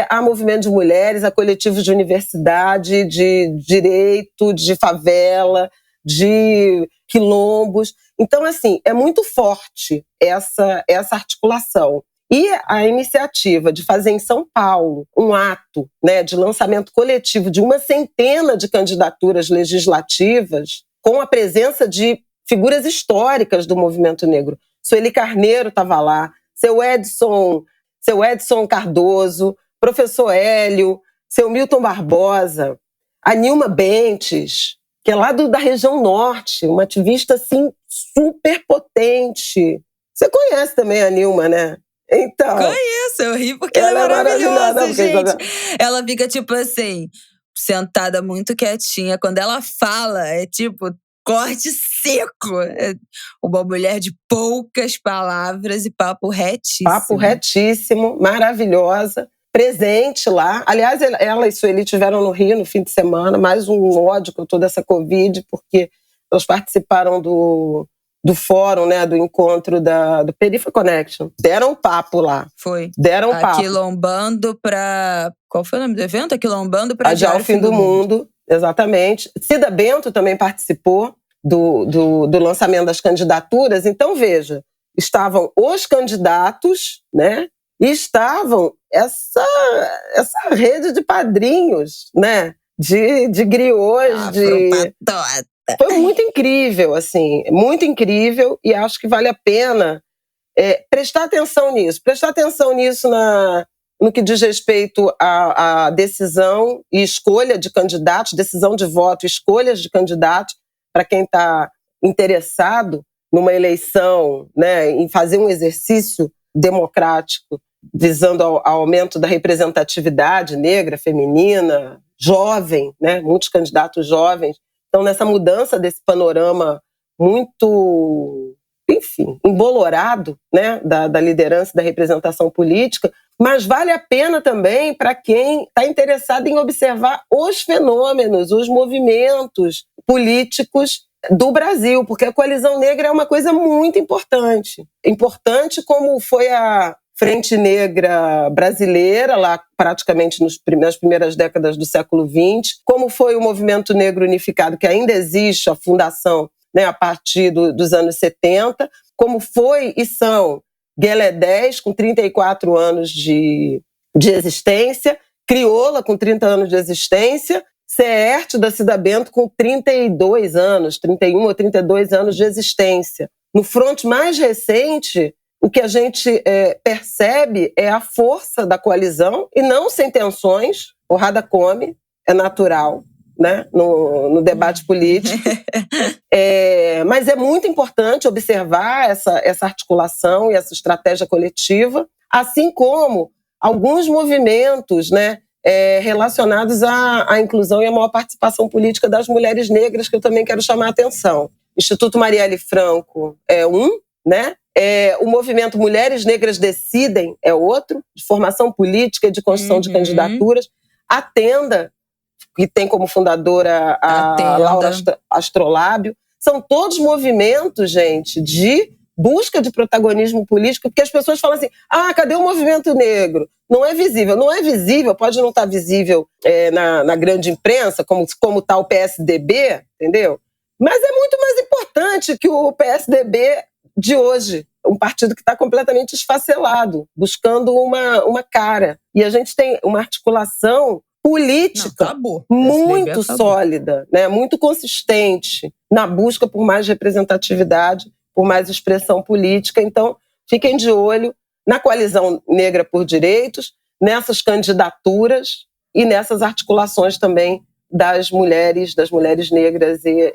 a movimento de mulheres, a coletivos de universidade, de direito, de favela, de quilombos. Então, assim, é muito forte essa articulação. E a iniciativa de fazer em São Paulo um ato, né, de lançamento coletivo de 100 de candidaturas legislativas, com a presença de figuras históricas do movimento negro. Sueli Carneiro estava lá, seu Edson Cardoso, professor Hélio, seu Milton Barbosa, a Nilma Bentes, que é lá da região norte, uma ativista assim, super potente. Você conhece também a Nilma, né? Então,
conheço, eu ri porque ela é maravilhosa, gente. Ela fica, tipo assim, sentada muito quietinha. Quando ela fala, é tipo corte seco. É uma mulher de poucas palavras e papo retíssimo.
Papo retíssimo, maravilhosa. Presente lá. Aliás, ela e Sueli estiveram no Rio no fim de semana. Mais um ódio com toda essa Covid, porque elas participaram do fórum, né, do encontro do Perifa Connection. Deram papo lá.
Foi.
Deram papo.
Aquilombando pra... Qual foi o nome do evento? Aquilombando pra
Adiar o Fim do Mundo. Exatamente. Cida Bento também participou do lançamento das candidaturas. Então, veja, estavam os candidatos, né, e estavam essa rede de padrinhos, né, de griots, Foi muito incrível, assim, muito incrível, e acho que vale a pena prestar atenção nisso no que diz respeito à decisão e escolha de candidatos, decisão de voto, escolhas de candidatos, para quem está interessado numa eleição, né, em fazer um exercício democrático visando ao aumento da representatividade negra, feminina, jovem, né, muitos candidatos jovens. Então, nessa mudança desse panorama muito, enfim, embolorado, né, da liderança, da representação política, mas vale a pena também para quem está interessado em observar os fenômenos, os movimentos políticos do Brasil, porque a coalizão negra é uma coisa muito importante. Importante como foi a Frente Negra brasileira, lá praticamente nas primeiras décadas do século XX, como foi o Movimento Negro Unificado, que ainda existe, a fundação, né, a partir dos anos 70, como foi e são Guelé 10, com 34 anos de existência, Crioula, com 30 anos de existência, CERT da Cida Bento, com 32 anos, 31 ou 32 anos de existência. No fronte mais recente, o que a gente percebe é a força da coalizão, e não sem tensões, porrada come, é natural, né, no debate político. Mas é muito importante observar essa articulação e essa estratégia coletiva, assim como alguns movimentos, né, relacionados à inclusão e à maior participação política das mulheres negras, que eu também quero chamar a atenção. Instituto Marielle Franco é né? O movimento Mulheres Negras Decidem é outro, de formação política e de construção de candidaturas. A Tenda, que tem como fundadora a Laura Astrolábio. São todos movimentos, gente, de busca de protagonismo político, porque as pessoas falam assim, cadê o movimento negro? Não é visível. Não é visível, pode não estar visível na grande imprensa, como está o PSDB, entendeu? Mas é muito mais importante que o PSDB de hoje, um partido que está completamente esfacelado, buscando uma cara. E a gente tem uma articulação política muito sólida, né, muito consistente na busca por mais representatividade, por mais expressão política. Então, fiquem de olho na Coalizão Negra por Direitos, nessas candidaturas e nessas articulações também das mulheres negras, e,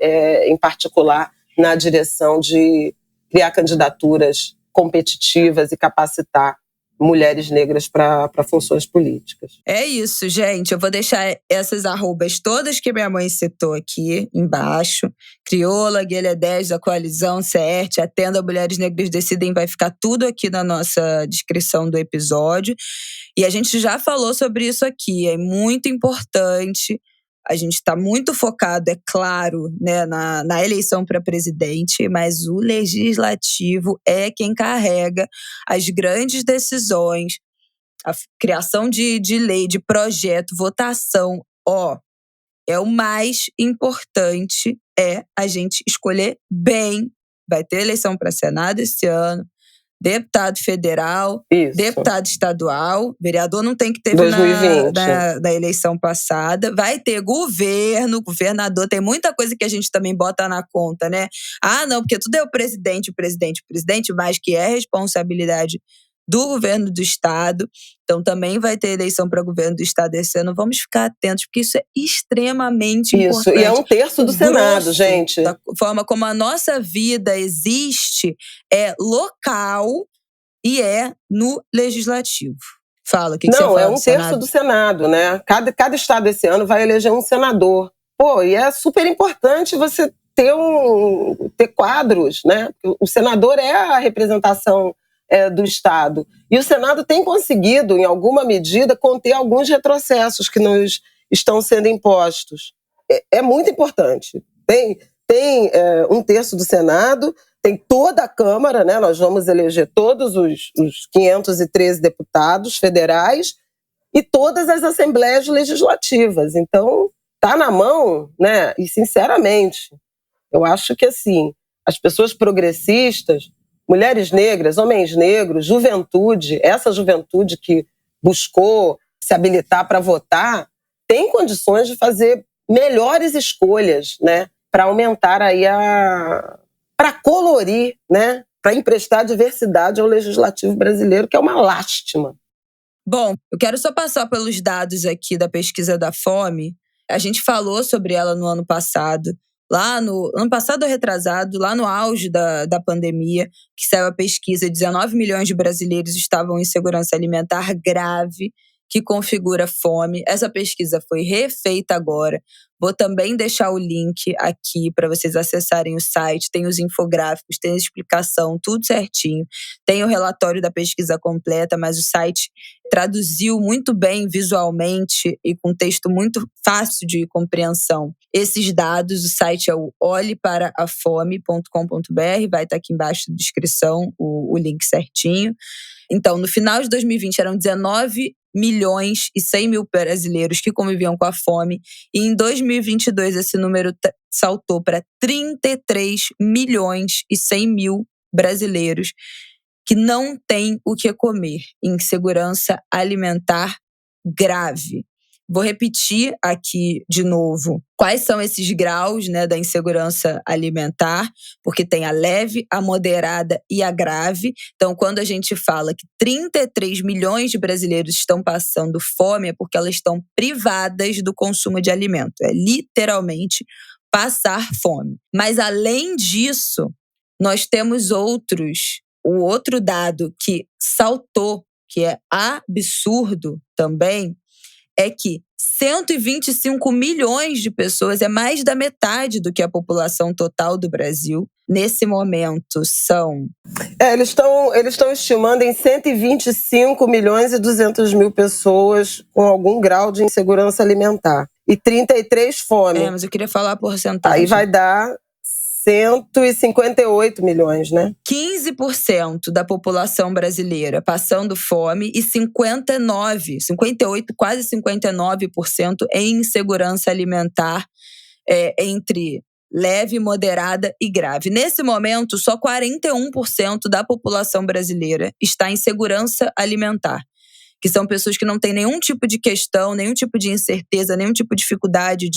em particular, na direção de criar candidaturas competitivas e capacitar mulheres negras para funções políticas.
É isso, gente. Eu vou deixar essas arrobas todas que minha mãe citou aqui embaixo. Crioula, Guilha 10, da Coalizão, CERT, Atenda Mulheres Negras Decidem, vai ficar tudo aqui na nossa descrição do episódio. E a gente já falou sobre isso aqui, é muito importante. A gente está muito focado, é claro, né, na eleição para presidente, mas o legislativo é quem carrega as grandes decisões, a criação de lei, de projeto, votação. É o mais importante, é a gente escolher bem. Vai ter eleição para Senado esse ano, deputado federal,
Isso.
Deputado estadual, vereador não tem que ter
2020.
na eleição passada. Vai ter governo, governador, tem muita coisa que a gente também bota na conta, né? Não, porque tudo é o presidente, mas que é responsabilidade do governo do estado. Então também vai ter eleição para governo do estado esse ano. Vamos ficar atentos, porque isso é extremamente importante.
E é 1/3 do Senado, gente.
Da forma como a nossa vida existe é local e é no legislativo. Fala, o que você fala?
Não, é 1/3 do Senado, né? Cada estado esse ano vai eleger um senador. E é super importante você ter quadros, né? O senador é a representação do Estado. E o Senado tem conseguido, em alguma medida, conter alguns retrocessos que nos estão sendo impostos. É muito importante. Tem 1/3 do Senado, tem toda a Câmara, né? Nós vamos eleger todos os 513 deputados federais e todas as assembleias legislativas. Então, está na mão, né? E, sinceramente, eu acho que, assim, as pessoas progressistas, mulheres negras, homens negros, juventude, essa juventude que buscou se habilitar para votar, tem condições de fazer melhores escolhas, né, para aumentar aí para colorir, né, para emprestar diversidade ao legislativo brasileiro, que é uma lástima.
Bom, eu quero só passar pelos dados aqui da pesquisa da Fome. A gente falou sobre ela no ano passado. Lá no ano passado ou retrasado, lá no auge da pandemia, que saiu a pesquisa, 19 milhões de brasileiros estavam em insegurança alimentar grave, que configura fome. Essa pesquisa foi refeita agora. Vou também deixar o link aqui para vocês acessarem o site. Tem os infográficos, tem a explicação, tudo certinho. Tem o relatório da pesquisa completa, mas o site traduziu muito bem visualmente e com texto muito fácil de compreensão esses dados. O site é o olheparaafome.com.br, vai estar aqui embaixo na descrição o link certinho. Então, no final de 2020, eram 19 milhões e 100 mil brasileiros que conviviam com a fome. E em 2022, esse número saltou para 33 milhões e 100 mil brasileiros que não têm o que comer. Insegurança alimentar grave. Vou repetir aqui de novo quais são esses graus, né, da insegurança alimentar, porque tem a leve, a moderada e a grave. Então, quando a gente fala que 33 milhões de brasileiros estão passando fome, é porque elas estão privadas do consumo de alimento. É literalmente passar fome. Mas, além disso, nós temos o outro dado que saltou, que é absurdo também, é que 125 milhões de pessoas, é mais da metade do que a população total do Brasil. Nesse momento são...
Eles estão estimando em 125 milhões e 200 mil pessoas com algum grau de insegurança alimentar. E 33 fome.
Mas eu queria falar a porcentagem.
Aí vai dar 158 milhões, né?
15% da população brasileira passando fome e 58, quase 59% em insegurança alimentar, entre leve, moderada e grave. Nesse momento, só 41% da população brasileira está em segurança alimentar, que são pessoas que não têm nenhum tipo de questão, nenhum tipo de incerteza, nenhum tipo de dificuldade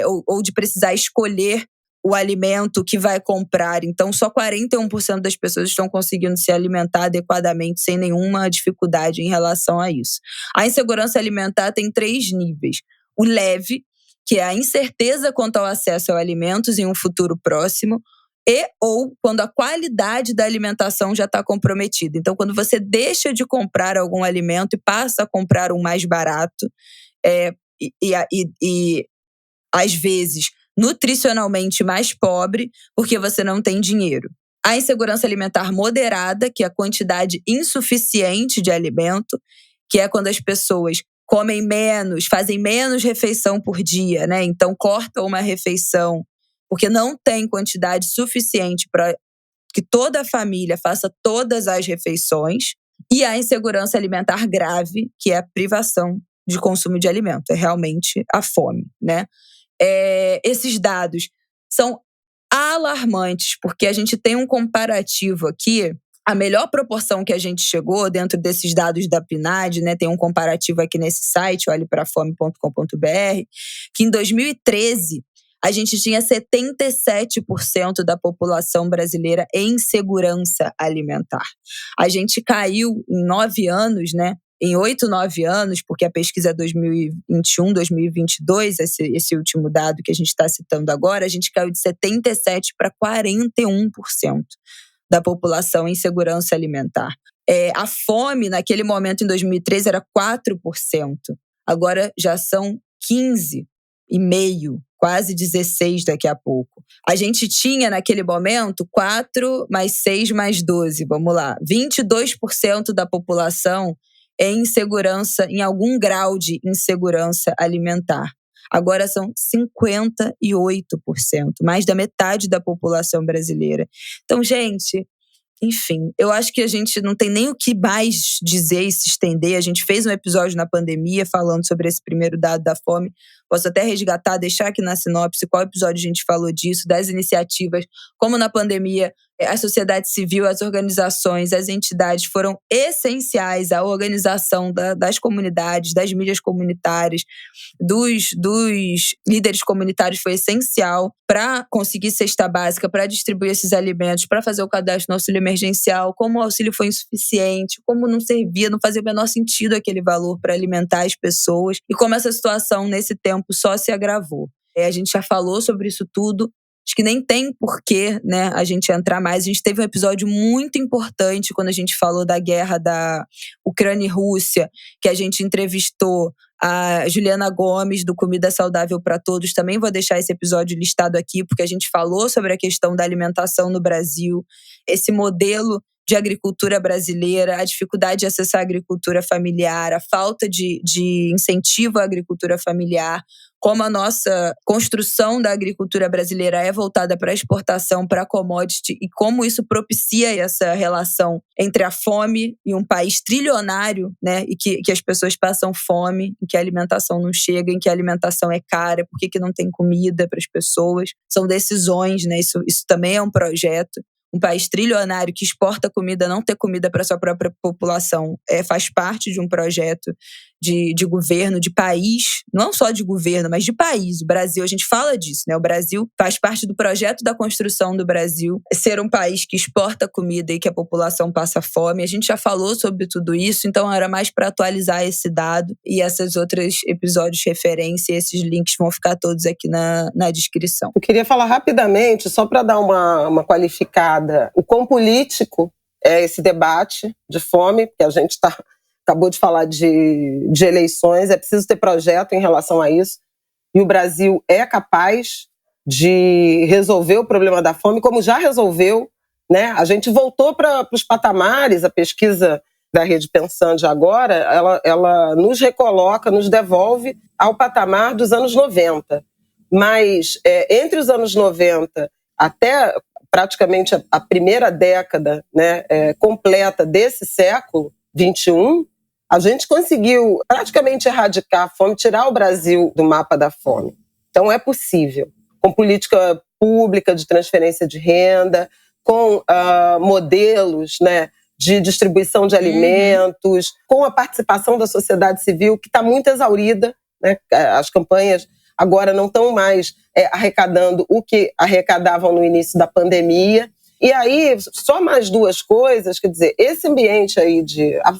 ou de precisar escolher o alimento que vai comprar. Então, só 41% das pessoas estão conseguindo se alimentar adequadamente, sem nenhuma dificuldade em relação a isso. A insegurança alimentar tem 3 níveis. O leve, que é a incerteza quanto ao acesso a alimentos em um futuro próximo, e ou quando a qualidade da alimentação já está comprometida. Então, quando você deixa de comprar algum alimento e passa a comprar um mais barato, e às vezes nutricionalmente mais pobre, porque você não tem dinheiro. A insegurança alimentar moderada, que é a quantidade insuficiente de alimento, que é quando as pessoas comem menos, fazem menos refeição por dia, né? Então cortam uma refeição porque não tem quantidade suficiente para que toda a família faça todas as refeições. E a insegurança alimentar grave, que é a privação de consumo de alimento, é realmente a fome, né? Esses dados são alarmantes, porque a gente tem um comparativo aqui. A melhor proporção que a gente chegou dentro desses dados da PNAD, né, tem um comparativo aqui nesse site, olheprafome.com.br, que em 2013 a gente tinha 77% da população brasileira em insegurança alimentar. A gente caiu em 9 anos, né? Em 8, 9 anos, porque a pesquisa é 2021, 2022, esse último dado que a gente está citando agora, a gente caiu de 77% para 41% da população em insegurança alimentar. A fome, naquele momento, em 2013, era 4%. Agora já são 15,5%, quase 16% daqui a pouco. A gente tinha, naquele momento, 4 mais 6 mais 12, vamos lá, 22% da população em insegurança, em algum grau de insegurança alimentar. Agora são 58%, mais da metade da população brasileira. Então, gente, enfim, eu acho que a gente não tem nem o que mais dizer e se estender. A gente fez um episódio na pandemia falando sobre esse primeiro dado da fome. Posso até resgatar, deixar aqui na sinopse qual episódio a gente falou disso, das iniciativas, como na pandemia a sociedade civil, as organizações, as entidades foram essenciais à organização das comunidades, das mídias comunitárias, dos líderes comunitários, foi essencial para conseguir cesta básica, para distribuir esses alimentos, para fazer o cadastro no auxílio emergencial, como o auxílio foi insuficiente, como não servia, não fazia o menor sentido aquele valor para alimentar as pessoas, e como essa situação nesse tempo só se agravou. A gente já falou sobre isso tudo. Acho que nem tem porquê, né, a gente entrar mais. A gente teve um episódio muito importante quando a gente falou da guerra da Ucrânia e Rússia, que a gente entrevistou a Juliana Gomes, do Comida Saudável para Todos. Também vou deixar esse episódio listado aqui, porque a gente falou sobre a questão da alimentação no Brasil, esse modelo de agricultura brasileira, a dificuldade de acessar a agricultura familiar, a falta de incentivo à agricultura familiar, como a nossa construção da agricultura brasileira é voltada para a exportação, para a commodity, e como isso propicia essa relação entre a fome e um país trilionário, né, e que as pessoas passam fome, em que a alimentação não chega, em que a alimentação é cara, por que não tem comida para as pessoas. São decisões, né, isso também é um projeto. Um país trilionário que exporta comida, não ter comida para sua própria população, faz parte de um projeto de governo, de país, não só de governo, mas de país. O Brasil, a gente fala disso, né? O Brasil faz parte do projeto da construção do Brasil, ser um país que exporta comida e que a população passa fome. A gente já falou sobre tudo isso, então era mais para atualizar esse dado, e esses outros episódios de referência, esses links vão ficar todos aqui na descrição.
Eu queria falar rapidamente, só para dar uma qualificada, o quão político é esse debate de fome, porque a gente acabou de falar de eleições, é preciso ter projeto em relação a isso, e o Brasil é capaz de resolver o problema da fome, como já resolveu, né? A gente voltou para os patamares, a pesquisa da Rede Pensando agora, ela nos recoloca, nos devolve ao patamar dos anos 90. Mas entre os anos 90 até praticamente a primeira década, né, completa desse século XXI, a gente conseguiu praticamente erradicar a fome, tirar o Brasil do mapa da fome. Então é possível, com política pública de transferência de renda, com modelos, né, de distribuição de alimentos, com a participação da sociedade civil, que está muito exaurida, né? As campanhas agora não estão mais arrecadando o que arrecadavam no início da pandemia. E aí, só mais duas coisas, quer dizer, esse ambiente aí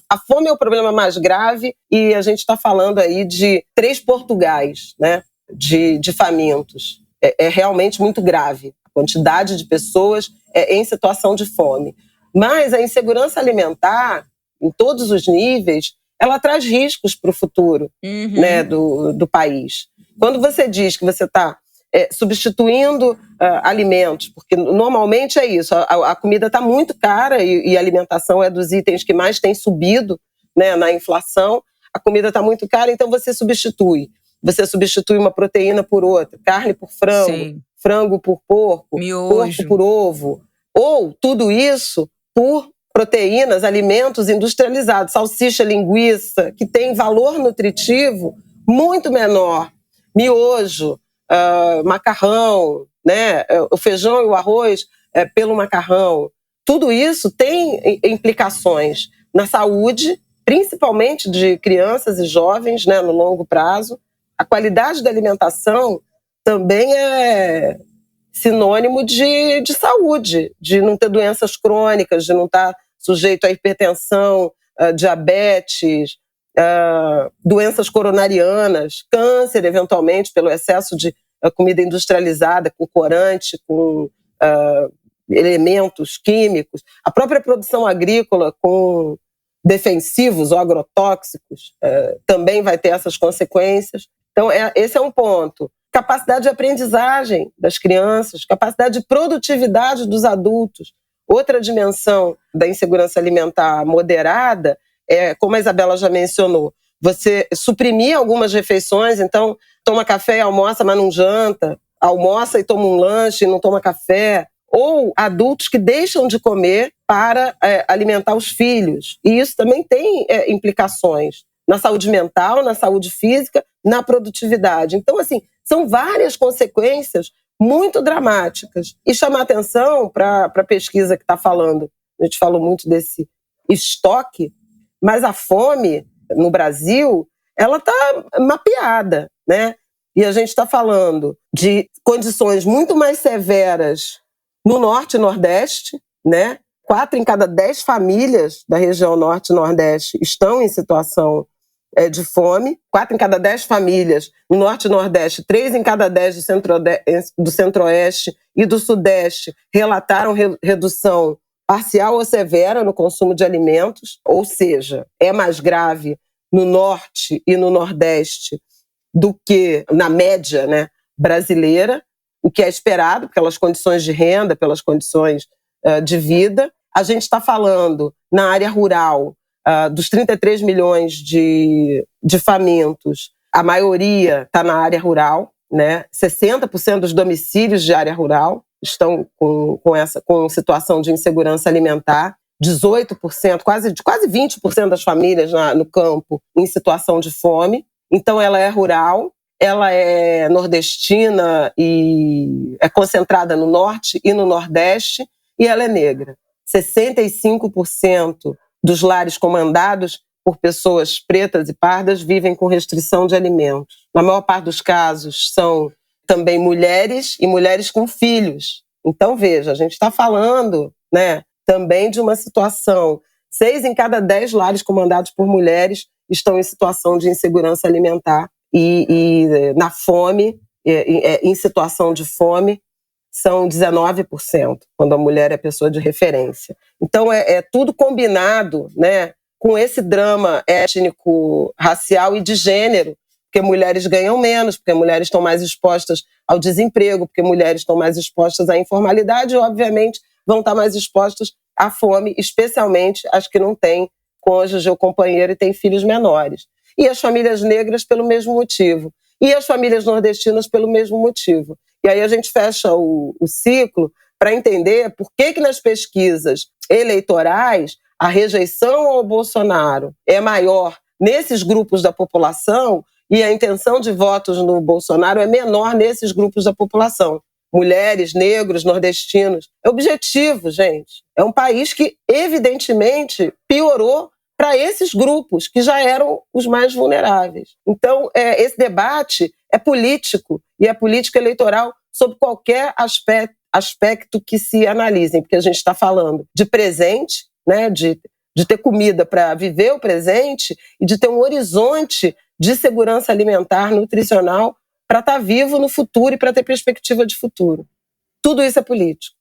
a fome é o problema mais grave, e a gente está falando aí de 3 Portugais, né? de famintos. É realmente muito grave. A quantidade de pessoas em situação de fome. Mas a insegurança alimentar, em todos os níveis, ela traz riscos para o futuro, né, do país. Quando você diz que você está substituindo alimentos, porque normalmente é isso, a comida está muito cara e a alimentação é dos itens que mais tem subido, né, na inflação, a comida está muito cara, então você substitui. Você substitui uma proteína por outra, carne por frango, sim, frango por porco, porco por ovo, ou tudo isso por proteínas, alimentos industrializados, salsicha, linguiça, que tem valor nutritivo muito menor, miojo, macarrão, né? O feijão e o arroz pelo macarrão. Tudo isso tem implicações na saúde, principalmente de crianças e jovens, né, no longo prazo. A qualidade da alimentação também é sinônimo de saúde, de não ter doenças crônicas, de não estar sujeito a hipertensão, diabetes, doenças coronarianas, câncer, eventualmente, pelo excesso de comida industrializada, com corante, com elementos químicos. A própria produção agrícola com defensivos ou agrotóxicos também vai ter essas consequências. Então, esse é um ponto. Capacidade de aprendizagem das crianças, capacidade de produtividade dos adultos. Outra dimensão da insegurança alimentar moderada é, como a Isabela já mencionou, você suprimir algumas refeições, então toma café e almoça, mas não janta, almoça e toma um lanche e não toma café, ou adultos que deixam de comer para alimentar os filhos. E isso também tem implicações na saúde mental, na saúde física, na produtividade. Então, assim, são várias consequências muito dramáticas. E chamar atenção para a pesquisa que está falando, a gente falou muito desse estoque, mas a fome no Brasil, ela está mapeada, né? E a gente está falando de condições muito mais severas no Norte e Nordeste, né? 4 em cada 10 famílias da região Norte e Nordeste estão em situação de fome. 4 em cada 10 famílias no Norte e Nordeste, 3 em cada 10 do Centro-Oeste e do Sudeste relataram redução parcial ou severa no consumo de alimentos, ou seja, é mais grave no Norte e no Nordeste do que na média, né, brasileira, o que é esperado pelas condições de renda, pelas condições de vida. A gente está falando, na área rural, dos 33 milhões de famintos, a maioria está na área rural, né? 60% dos domicílios de área rural estão com situação de insegurança alimentar, 18%, quase 20% das famílias no campo em situação de fome. Então, ela é rural, ela é nordestina e é concentrada no Norte e no Nordeste, e ela é negra. 65% dos lares comandados por pessoas pretas e pardas vivem com restrição de alimentos. Na maior parte dos casos, são também mulheres e mulheres com filhos. Então, veja, a gente está falando, né, também de uma situação. 6 em cada 10 lares comandados por mulheres estão em situação de insegurança alimentar e na fome, em situação de fome, são 19%, quando a mulher é pessoa de referência. Então, é tudo combinado, né, com esse drama étnico, racial e de gênero, porque mulheres ganham menos, porque mulheres estão mais expostas ao desemprego, porque mulheres estão mais expostas à informalidade e, obviamente, vão estar mais expostas à fome, especialmente as que não têm cônjuge ou companheiro e têm filhos menores. E as famílias negras pelo mesmo motivo. E as famílias nordestinas pelo mesmo motivo. E aí a gente fecha o ciclo para entender por que nas pesquisas eleitorais a rejeição ao Bolsonaro é maior nesses grupos da população e a intenção de votos no Bolsonaro é menor nesses grupos da população. Mulheres, negros, nordestinos. É objetivo, gente. É um país que, evidentemente, piorou para esses grupos que já eram os mais vulneráveis. Então, esse debate é político e é política eleitoral sob qualquer aspecto que se analisem, porque a gente está falando de presente, né, de ter comida para viver o presente e de ter um horizonte de segurança alimentar, nutricional para estar vivo no futuro e para ter perspectiva de futuro. Tudo isso é político.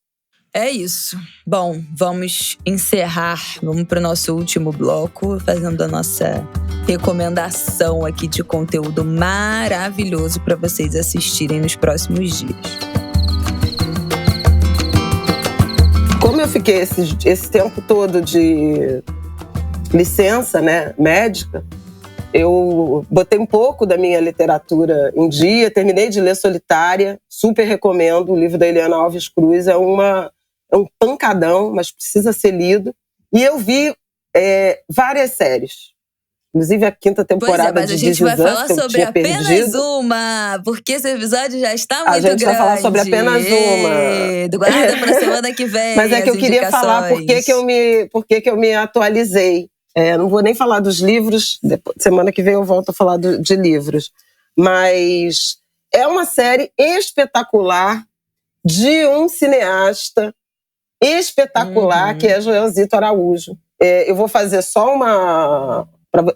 É isso. Bom, vamos encerrar. Vamos para o nosso último bloco, fazendo a nossa recomendação aqui de conteúdo maravilhoso para vocês assistirem nos próximos dias.
Como eu fiquei esse tempo todo de licença, né, médica, eu botei um pouco da minha literatura em dia, terminei de ler Solitária, super recomendo, o livro da Eliana Alves Cruz, é um pancadão, mas precisa ser lido. E eu vi várias séries, inclusive a 5ª temporada
mas
de
a gente vai falar sobre apenas
perdido.
uma, porque esse episódio já está muito grande.
A gente vai falar sobre apenas uma.
Guarda para semana que vem.
Mas é que eu queria falar por que eu me atualizei. Não vou nem falar dos livros, semana que vem eu volto a falar de livros. Mas é uma série espetacular de um cineasta espetacular, que é Joelzito Araújo. Eu vou fazer só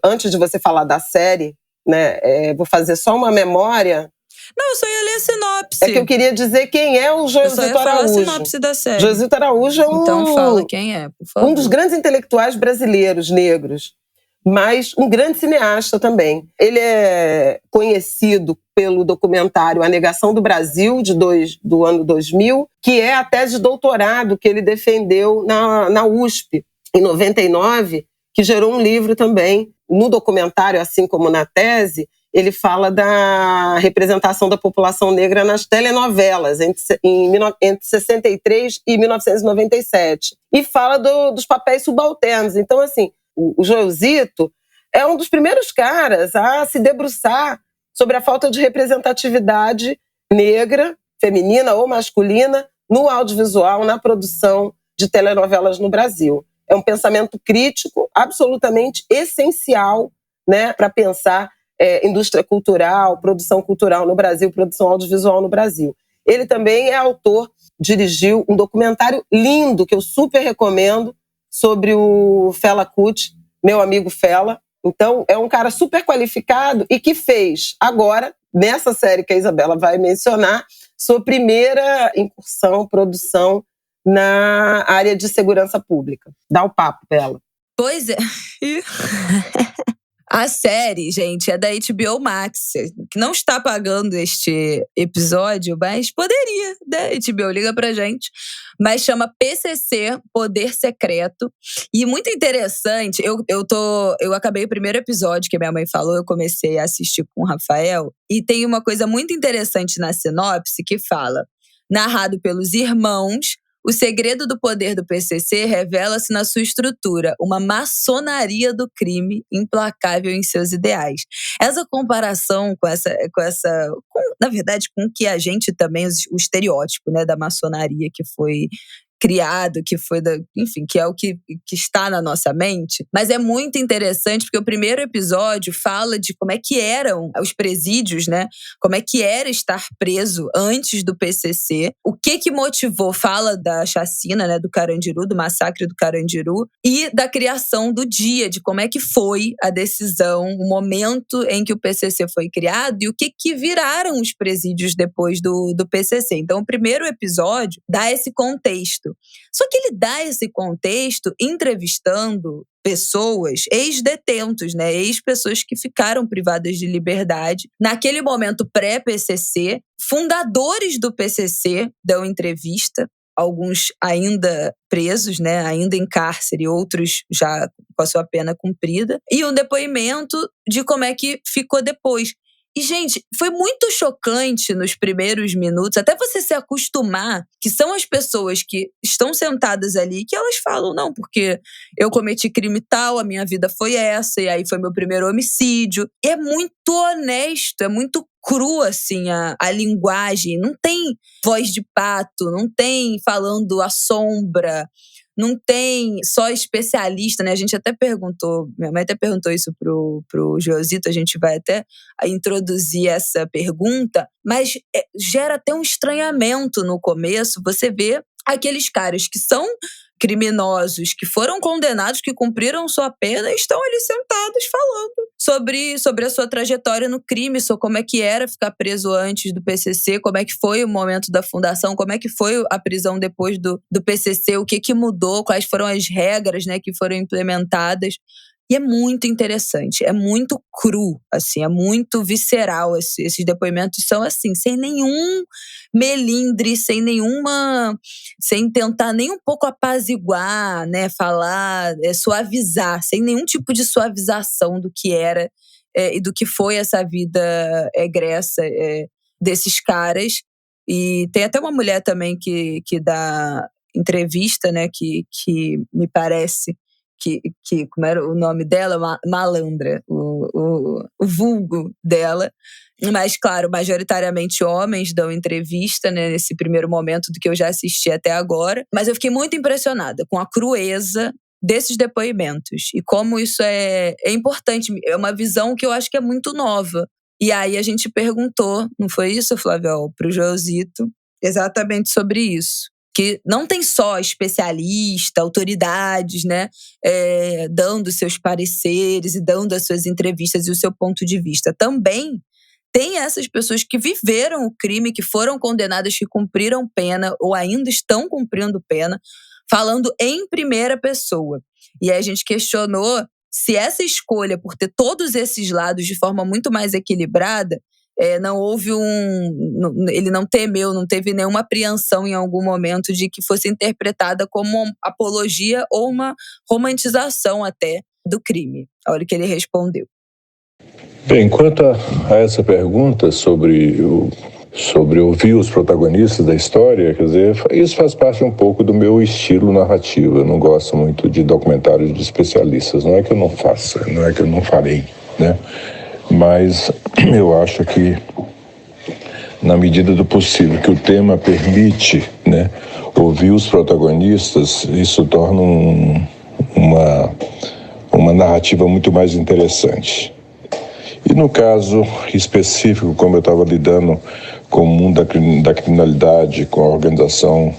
antes de você falar da série, né? Vou fazer só uma memória.
Não, eu só ia ler a sinopse.
É que eu queria dizer quem é o Joelzito Araújo. Eu só ia falar a
sinopse da série.
Joelzito Araújo é
Então fala quem é, por favor.
Um dos grandes intelectuais brasileiros, negros, mas um grande cineasta também. Ele é conhecido pelo documentário A Negação do Brasil, do ano 2000, que é a tese de doutorado que ele defendeu na USP, em 99, que gerou um livro também. No documentário, assim como na tese, ele fala da representação da população negra nas telenovelas entre 63 e 1997. E fala dos papéis subalternos. Então, assim, o Joelzito é um dos primeiros caras a se debruçar sobre a falta de representatividade negra, feminina ou masculina, no audiovisual, na produção de telenovelas no Brasil. É um pensamento crítico absolutamente essencial, né, para pensar indústria cultural, produção cultural no Brasil, produção audiovisual no Brasil. Ele também é autor, dirigiu um documentário lindo, que eu super recomendo, sobre o Fela Kuti, meu amigo Fela. Então, é um cara super qualificado e que fez, agora, nessa série que a Isabela vai mencionar, sua primeira incursão, produção na área de segurança pública. Dá o papo, Bela.
Pois é. A série, gente, é da HBO Max, que não está pagando este episódio, mas poderia, né? HBO, liga pra gente. Mas chama PCC, Poder Secreto. E muito interessante, eu acabei o primeiro episódio que a minha mãe falou, eu comecei a assistir com o Rafael, e tem uma coisa muito interessante na sinopse que fala: narrado pelos irmãos, o segredo do poder do PCC revela-se na sua estrutura, uma maçonaria do crime implacável em seus ideais. Essa comparação na verdade, com que a gente também, o estereótipo, né, da maçonaria que foi criado, que foi enfim, que é o que está na nossa mente. Mas é muito interessante porque o primeiro episódio fala de como é que eram os presídios, né? Como é que era estar preso antes do PCC, o que motivou, fala da chacina, né, do Carandiru, do massacre do Carandiru, e da criação do dia, de como é que foi a decisão, o momento em que o PCC foi criado e o que viraram os presídios depois do PCC. Então, o primeiro episódio dá esse contexto. Só que ele dá esse contexto entrevistando pessoas, ex-detentos, né? Ex-pessoas que ficaram privadas de liberdade. Naquele momento pré-PCC, fundadores do PCC dão entrevista, alguns ainda presos, né? Ainda em cárcere, outros já com a sua pena cumprida. E um depoimento de como é que ficou depois. E, gente, foi muito chocante nos primeiros minutos, até você se acostumar, que são as pessoas que estão sentadas ali, que elas falam, não, porque eu cometi crime tal, a minha vida foi essa, e aí foi meu primeiro homicídio. E é muito honesto, é muito cru, assim, a linguagem. Não tem voz de pato, não tem falando à sombra, não tem só especialista, né? A gente até perguntou, minha mãe até perguntou isso pro Joelzito, a gente vai até introduzir essa pergunta, mas gera até um estranhamento no começo, você vê aqueles caras que são criminosos, que foram condenados, que cumpriram sua pena, estão ali sentados falando sobre a sua trajetória no crime, sobre como é que era ficar preso antes do PCC, como é que foi o momento da fundação, como é que foi a prisão depois do PCC, o que mudou, quais foram as regras, né, que foram implementadas. E é muito interessante, é muito cru, assim, é muito visceral. Esses depoimentos são assim, sem nenhum melindre, sem tentar nem um pouco apaziguar, né, falar, suavizar, sem nenhum tipo de suavização do que era e do que foi essa vida egressa desses caras. E tem até uma mulher também que dá entrevista, né, que me parece que como era o nome dela? Malandra, o vulgo dela. Mas, claro, majoritariamente homens dão entrevista, né, nesse primeiro momento do que eu já assisti até agora. Mas eu fiquei muito impressionada com a crueza desses depoimentos e como isso é importante. É uma visão que eu acho que é muito nova. E aí a gente perguntou, não foi isso, Flávio, para o Joelzito, exatamente sobre isso. Que não tem só especialista, autoridades, né, dando seus pareceres e dando as suas entrevistas e o seu ponto de vista. Também tem essas pessoas que viveram o crime, que foram condenadas, que cumpriram pena ou ainda estão cumprindo pena, falando em primeira pessoa. E aí a gente questionou se essa escolha por ter todos esses lados de forma muito mais equilibrada, não houve ele não temeu, não teve nenhuma apreensão em algum momento de que fosse interpretada como uma apologia ou uma romantização até do crime. Olha o que ele respondeu.
Bem, quanto a essa pergunta sobre ouvir os protagonistas da história, quer dizer, isso faz parte um pouco do meu estilo narrativo. Eu não gosto muito de documentários de especialistas. Não é que eu não faça, não é que eu não farei, né? Mas eu acho que, na medida do possível, que o tema permite, né, ouvir os protagonistas, isso torna uma narrativa muito mais interessante. E no caso específico, como eu estava lidando com o mundo da criminalidade, com a organização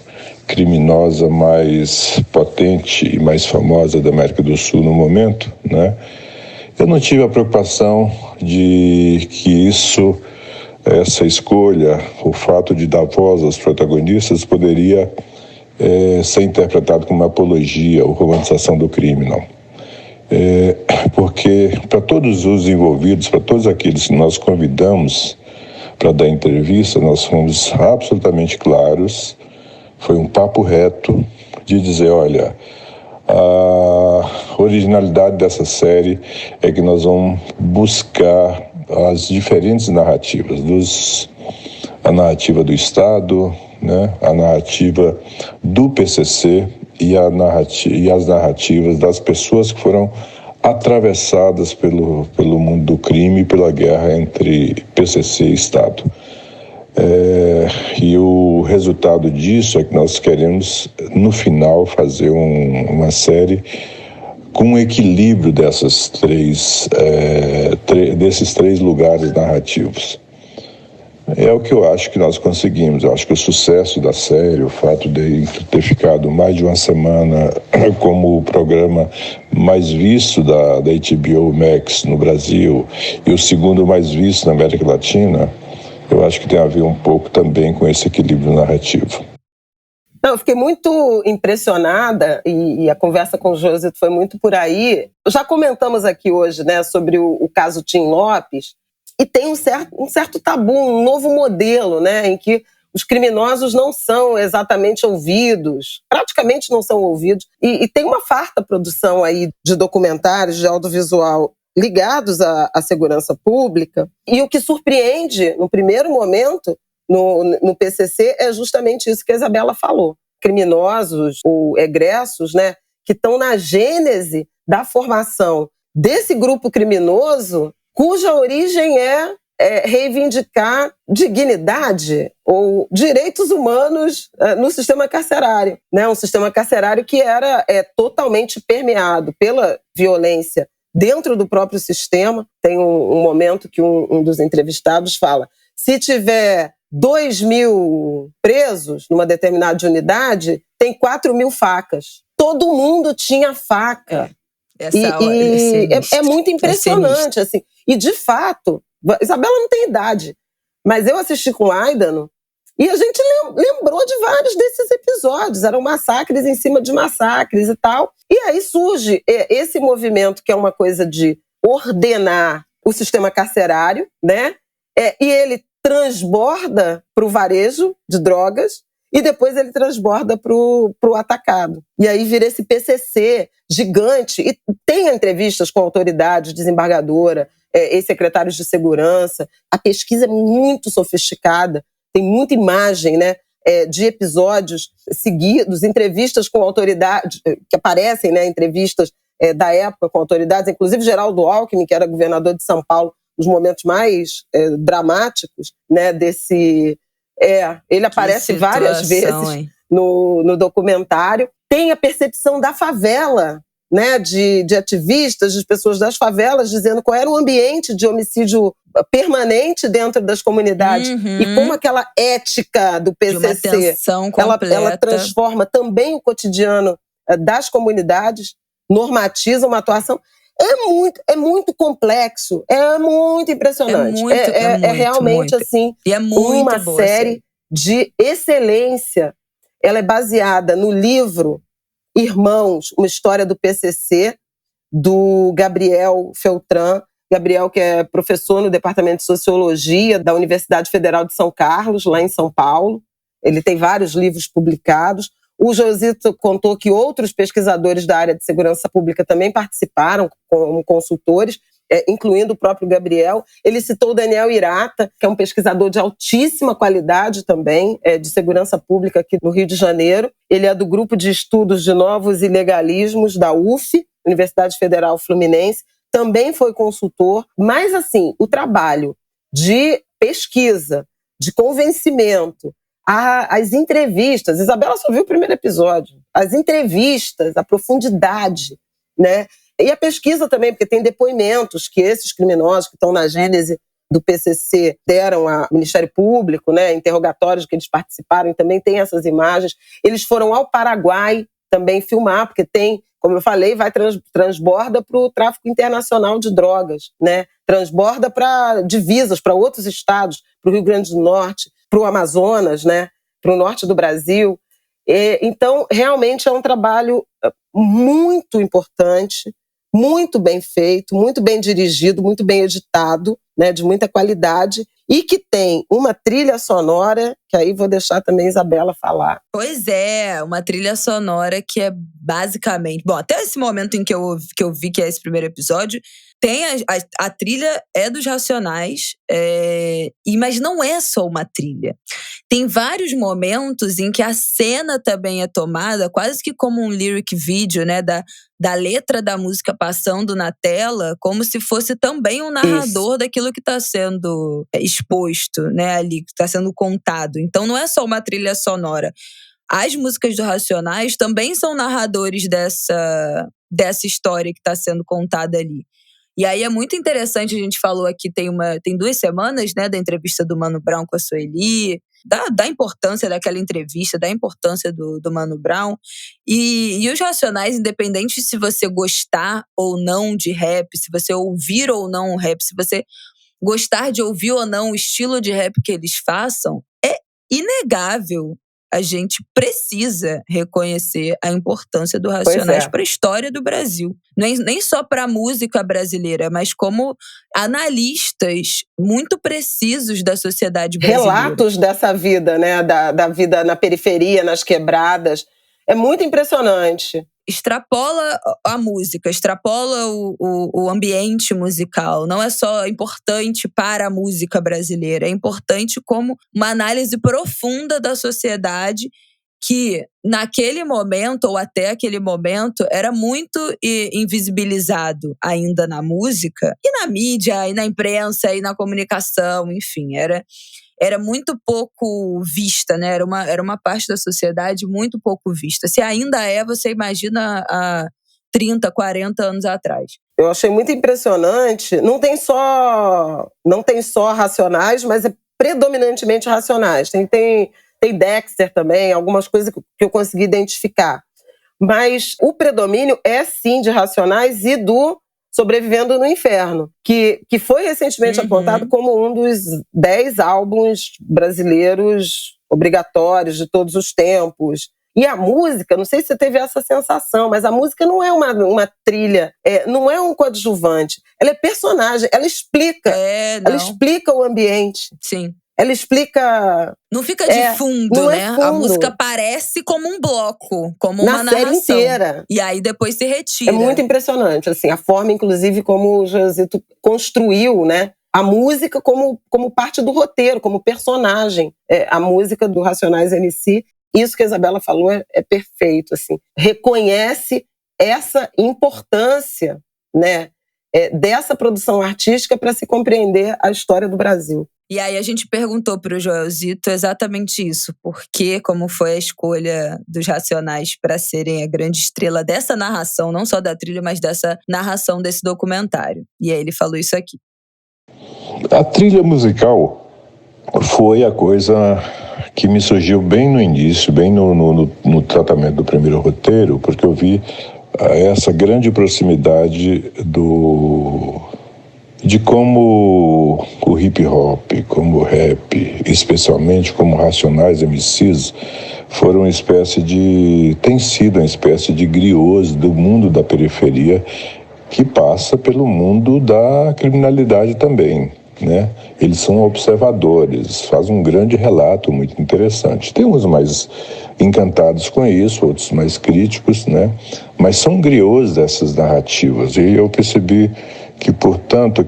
criminosa mais potente e mais famosa da América do Sul no momento, né, eu não tive a preocupação de que essa escolha, o fato de dar voz aos protagonistas, poderia ser interpretado como uma apologia ou romantização do crime, não. Porque para todos os envolvidos, para todos aqueles que nós convidamos para dar entrevista, nós fomos absolutamente claros, foi um papo reto de dizer, olha, a originalidade dessa série é que nós vamos buscar as diferentes narrativas, a narrativa do Estado, né, a narrativa do PCC e as narrativas das pessoas que foram atravessadas pelo mundo do crime e pela guerra entre PCC e Estado. E o resultado disso é que nós queremos, no final, fazer uma série com um equilíbrio desses três lugares narrativos. É o que eu acho que nós conseguimos. Eu acho que o sucesso da série, o fato de ter ficado mais de uma semana como o programa mais visto da HBO Max no Brasil e o segundo mais visto na América Latina, eu acho que tem a ver um pouco também com esse equilíbrio narrativo.
Não, eu fiquei muito impressionada e a conversa com o Joelzito foi muito por aí. Já comentamos aqui hoje, né, sobre o caso Tim Lopes, e tem um certo tabu, um novo modelo, né, em que os criminosos não são exatamente ouvidos, praticamente não são ouvidos, e tem uma farta produção aí de documentários, de audiovisual ligados à segurança pública, e o que surpreende, no primeiro momento, no PCC, é justamente isso que a Isabela falou. Criminosos ou egressos, né, que estão na gênese da formação desse grupo criminoso, cuja origem é reivindicar dignidade ou direitos humanos no sistema carcerário, né? Um sistema carcerário que era totalmente permeado pela violência dentro do próprio sistema. Tem um momento que um dos entrevistados fala: se tiver 2.000 presos numa determinada unidade, tem 4.000 facas. Todo mundo tinha faca. É muito impressionante, assim. E, de fato, Isabela não tem idade, mas eu assisti com o Aidano e a gente lembrou de vários desses episódios. Eram massacres em cima de massacres e tal. E aí surge esse movimento, que é uma coisa de ordenar o sistema carcerário, né? E ele transborda para o varejo de drogas e depois ele transborda para o atacado. E aí vira esse PCC gigante. E tem entrevistas com autoridades, desembargadora, ex-secretários de segurança. A pesquisa é muito sofisticada, tem muita imagem, né, de episódios seguidos, entrevistas com autoridades, que aparecem, né, entrevistas da época com autoridades, inclusive Geraldo Alckmin, que era governador de São Paulo, nos momentos mais dramáticos, né, desse... ele aparece várias vezes no documentário. Tem a percepção da favela, né, de ativistas, de pessoas das favelas, dizendo qual era o ambiente de homicídio permanente dentro das comunidades. E como aquela ética do PCC, ela transforma também o cotidiano das comunidades, normatiza uma atuação. É muito complexo, é muito impressionante. Realmente assim, uma série de excelência. Ela é baseada no livro Irmãos, uma história do PCC, do Gabriel Feltran. Gabriel, que é professor no Departamento de Sociologia da Universidade Federal de São Carlos, lá em São Paulo. Ele tem vários livros publicados. O Josito contou que outros pesquisadores da área de segurança pública também participaram como consultores, incluindo o próprio Gabriel. Ele citou o Daniel Irata, que é um pesquisador de altíssima qualidade também, de segurança pública aqui no Rio de Janeiro. Ele é do Grupo de Estudos de Novos Ilegalismos da UF, Universidade Federal Fluminense. Também foi consultor. Mas, assim, o trabalho de pesquisa, de convencimento, as entrevistas, Isabela só viu o primeiro episódio, as entrevistas, a profundidade, né? E a pesquisa também, porque tem depoimentos que esses criminosos que estão na gênese do PCC deram ao Ministério Público, né? Interrogatórios que eles participaram, e também tem essas imagens. Eles foram ao Paraguai também filmar, porque tem, como eu falei, transborda para o tráfico internacional de drogas, né? Transborda para divisas, para outros estados, para o Rio Grande do Norte, para o Amazonas, né? Para o norte do Brasil. Então, realmente é um trabalho muito importante, muito bem feito, muito bem dirigido, muito bem editado, né, de muita qualidade, e que tem uma trilha sonora, que aí vou deixar também a Isabela falar.
Pois é, uma trilha sonora que é basicamente... Bom, até esse momento em que eu vi que é esse primeiro episódio, tem a trilha é dos Racionais, mas não é só uma trilha. Tem vários momentos em que a cena também é tomada quase que como um lyric video, né, da letra da música passando na tela, como se fosse também um narrador daquilo que está sendo exposto, né, ali, que está sendo contado. Então não é só uma trilha sonora. As músicas do Racionais também são narradores dessa história que está sendo contada ali. E aí é muito interessante, a gente falou aqui, tem 2 semanas, né, da entrevista do Mano Brown com a Sueli, da importância daquela entrevista, da importância do Mano Brown. E os Racionais, independente se você gostar ou não de rap, se você ouvir ou não o rap, se você gostar de ouvir ou não o estilo de rap que eles façam, é inegável. A gente precisa reconhecer a importância do Racionais para a história do Brasil. Nem só para a música brasileira, mas como analistas muito precisos da sociedade brasileira.
Relatos dessa vida, né? Da vida na periferia, nas quebradas. É muito impressionante.
Extrapola a música, extrapola o ambiente musical. Não é só importante para a música brasileira, é importante como uma análise profunda da sociedade que, naquele momento, ou até aquele momento, era muito invisibilizado ainda na música, e na mídia, e na imprensa, e na comunicação, enfim, era muito pouco vista, né? Era uma parte da sociedade muito pouco vista. Se ainda você imagina há 30, 40 anos atrás.
Eu achei muito impressionante. Não tem só Racionais, mas predominantemente Racionais. Tem Dexter também, algumas coisas que eu consegui identificar. Mas o predomínio é sim de Racionais e do Sobrevivendo no Inferno, que foi recentemente apontado como um dos 10 álbuns brasileiros obrigatórios de todos os tempos. E a música, não sei se você teve essa sensação, mas a música não é uma trilha, não é um coadjuvante. Ela é personagem, ela explica. Ela explica o ambiente.
Sim.
Ela explica...
Não fica de fundo, né?
Fundo.
A música parece como um bloco, como uma narração.
Na série inteira.
E aí depois se retira.
É muito impressionante, assim, a forma, inclusive, como o Joelzito construiu, né? A música como parte do roteiro, como personagem. A música do Racionais MC. Isso que a Isabela falou é perfeito, assim. Reconhece essa importância, né? Dessa produção artística para se compreender a história do Brasil.
E aí a gente perguntou para o Joelzito exatamente isso. Por que, como foi a escolha dos Racionais para serem a grande estrela dessa narração, não só da trilha, mas dessa narração desse documentário. E aí ele falou isso aqui.
A trilha musical foi a coisa que me surgiu bem no início, bem no tratamento do primeiro roteiro, porque eu vi essa grande proximidade de como o hip hop, como o rap, especialmente como Racionais MCs, tem sido uma espécie de griots do mundo da periferia que passa pelo mundo da criminalidade também, né? Eles são observadores, fazem um grande relato muito interessante. Tem uns mais encantados com isso, outros mais críticos, né? Mas são griots dessas narrativas. E eu percebi que, portanto,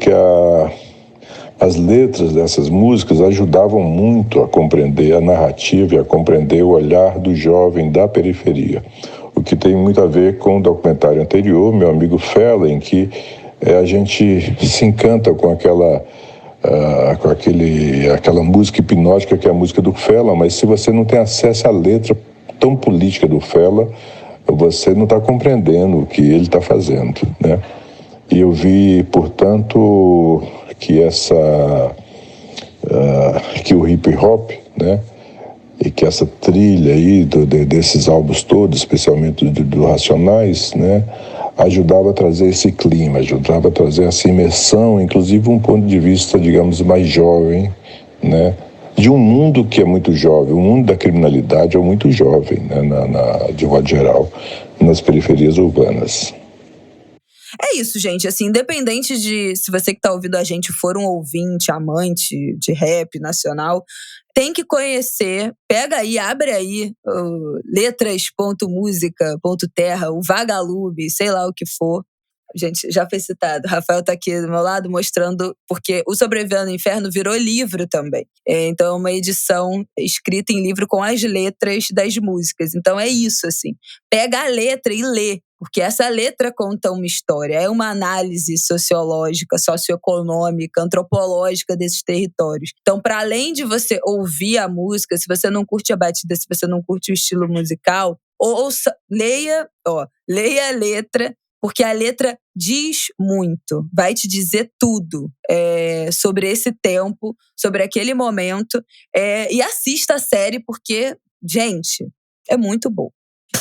as letras dessas músicas ajudavam muito a compreender a narrativa e a compreender o olhar do jovem da periferia. O que tem muito a ver com o documentário anterior, Meu Amigo Fela, em que a gente se encanta com aquela música hipnótica que é a música do Fela, mas se você não tem acesso à letra tão política do Fela, você não está compreendendo o que ele está fazendo, né? E eu vi, portanto, que o hip hop, né, e que essa trilha aí desses álbuns todos, especialmente do Racionais, né, ajudava a trazer esse clima, ajudava a trazer essa imersão, inclusive um ponto de vista, digamos, mais jovem, né, de um mundo que é muito jovem. O mundo da criminalidade é muito jovem, né, de modo geral, nas periferias urbanas.
É isso, gente. Assim, independente de se você que tá ouvindo a gente for um ouvinte, amante de rap nacional, tem que conhecer, pega aí, abre aí letras.musica.terra, o Vagalume, sei lá o que for. Gente, já foi citado. Rafael tá aqui do meu lado mostrando, porque o Sobrevivendo no Inferno virou livro também. Então é uma edição escrita em livro com as letras das músicas. Então é isso, assim. Pega a letra e lê. Porque essa letra conta uma história, é uma análise sociológica, socioeconômica, antropológica desses territórios. Então, para além de você ouvir a música, se você não curte a batida, se você não curte o estilo musical, leia a letra, porque a letra diz muito, vai te dizer tudo sobre esse tempo, sobre aquele momento, e assista a série porque, gente, é muito bom.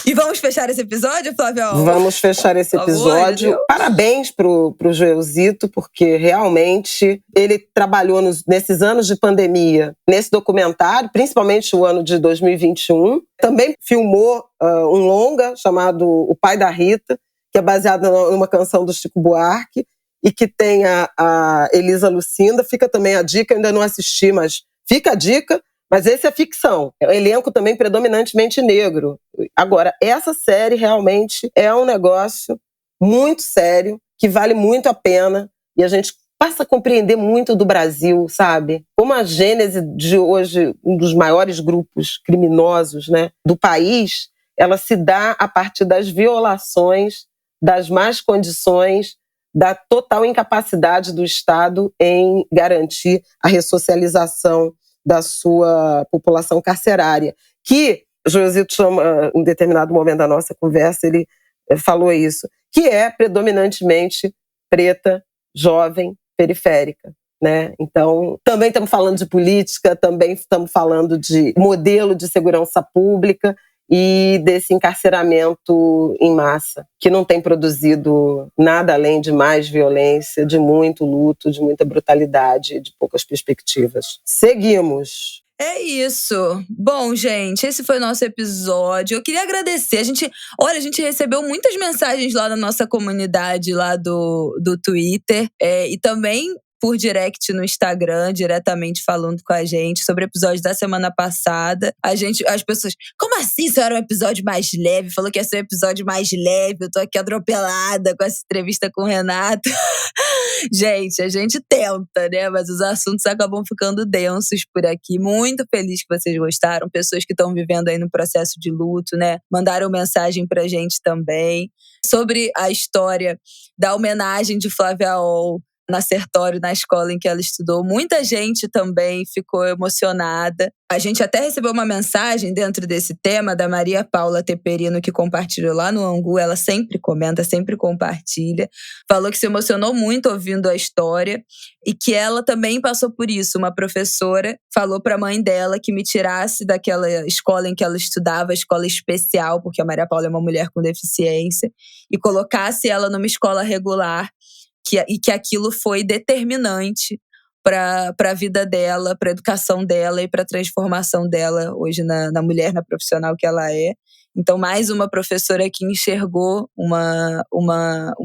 E vamos fechar esse episódio, Flávia?
Vamos fechar esse episódio. Parabéns pro Joelzito, porque realmente ele trabalhou nesses anos de pandemia, nesse documentário, principalmente o ano de 2021. Também filmou um longa chamado O Pai da Rita, que é baseado numa canção do Chico Buarque e que tem a Elisa Lucinda. Fica também a dica, ainda não assisti, mas fica a dica. Mas esse é ficção. É um elenco também predominantemente negro. Agora, essa série realmente é um negócio muito sério, que vale muito a pena. E a gente passa a compreender muito do Brasil, sabe? Como a gênese de hoje, um dos maiores grupos criminosos, né, do país, ela se dá a partir das violações, das más condições, da total incapacidade do Estado em garantir a ressocialização da sua população carcerária, que o Joelzito chama, em determinado momento da nossa conversa, ele falou isso, que é predominantemente preta, jovem, periférica, né? Então, também estamos falando de política, também estamos falando de modelo de segurança pública e desse encarceramento em massa, que não tem produzido nada além de mais violência, de muito luto, de muita brutalidade, de poucas perspectivas. Seguimos!
É isso. Bom, gente, esse foi o nosso episódio. Eu queria agradecer. A gente recebeu muitas mensagens lá na nossa comunidade, lá do Twitter. E também por direct no Instagram, diretamente falando com a gente sobre o episódio da semana passada. As pessoas, como assim isso era um episódio mais leve? Falou que ia ser um episódio mais leve. Eu tô aqui atropelada com essa entrevista com o Renato. Gente, a gente tenta, né? Mas os assuntos acabam ficando densos por aqui. Muito feliz que vocês gostaram. Pessoas que estão vivendo aí no processo de luto, né? Mandaram mensagem pra gente também. Sobre a história da homenagem de Flávia Ohl na Sertório, na escola em que ela estudou. Muita gente também ficou emocionada. A gente até recebeu uma mensagem dentro desse tema da Maria Paula Teperino, que compartilhou lá no Angu. Ela sempre comenta, sempre compartilha. Falou que se emocionou muito ouvindo a história e que ela também passou por isso. Uma professora falou para a mãe dela que me tirasse daquela escola em que ela estudava, escola especial, porque a Maria Paula é uma mulher com deficiência, e colocasse ela numa escola regular, e que aquilo foi determinante para a vida dela, para a educação dela e para a transformação dela hoje na mulher, na profissional que ela é. Então, mais uma professora que enxergou uma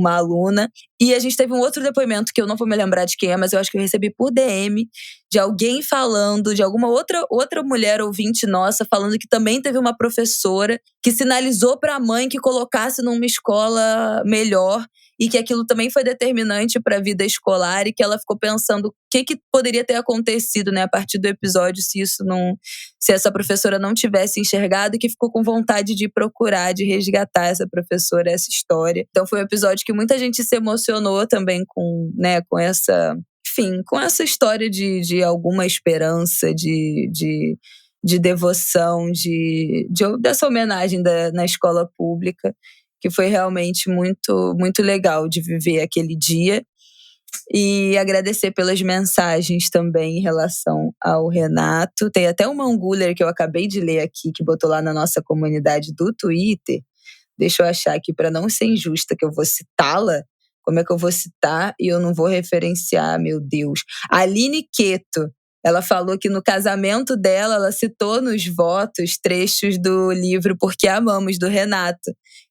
aluna. E a gente teve um outro depoimento, que eu não vou me lembrar de quem é, mas eu acho que eu recebi por DM, de alguém falando, de alguma outra mulher ouvinte nossa, falando que também teve uma professora que sinalizou para a mãe que colocasse numa escola melhor, e que aquilo também foi determinante para a vida escolar, e que ela ficou pensando o que poderia ter acontecido, né, a partir do episódio, se essa professora não tivesse enxergado, e que ficou com vontade de procurar, de resgatar essa professora, essa história. Então foi um episódio que muita gente se emocionou também com essa, enfim, com essa história de alguma esperança, de devoção, dessa homenagem na escola pública, que foi realmente muito, muito legal de viver aquele dia. E agradecer pelas mensagens também em relação ao Renato. Tem até uma Anguler que eu acabei de ler aqui, que botou lá na nossa comunidade do Twitter. Deixa eu achar aqui para não ser injusta, que eu vou citá-la. Como é que eu vou citar e eu não vou referenciar, meu Deus? A Aline Queto, ela falou que no casamento dela, ela citou nos votos trechos do livro Porque Amamos, do Renato,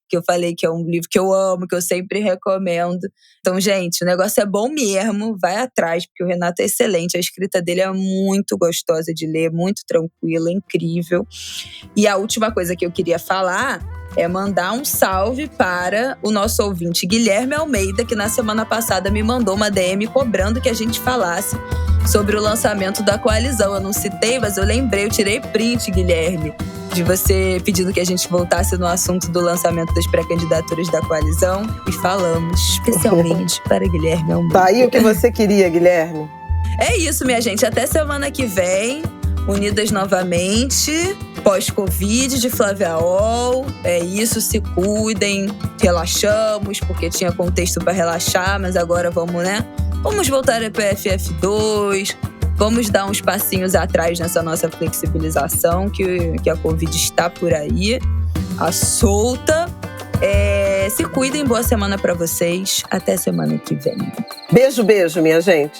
que eu falei que é um livro que eu amo, que eu sempre recomendo. Então, gente, o negócio é bom mesmo, vai atrás, porque o Renato é excelente, a escrita dele é muito gostosa de ler, muito tranquila, incrível. E a última coisa que eu queria falar é mandar um salve para o nosso ouvinte Guilherme Almeida, que na semana passada me mandou uma DM cobrando que a gente falasse sobre o lançamento da coalizão. Eu não citei, mas eu lembrei, eu tirei print, Guilherme, de você pedindo que a gente voltasse no assunto do lançamento das pré-candidaturas da coalizão, e falamos especialmente para Guilherme Almeida.
Tá aí o que você queria, Guilherme.
É isso, minha gente. Até semana que vem, unidas novamente, pós-Covid de Flávia Ohl. É isso, se cuidem, relaxamos, porque tinha contexto para relaxar, mas agora vamos, né? Vamos voltar para o FF2, vamos dar uns passinhos atrás nessa nossa flexibilização, que a Covid está por aí, a solta. Se cuidem, boa semana para vocês. Até semana que vem.
Beijo, beijo, minha gente.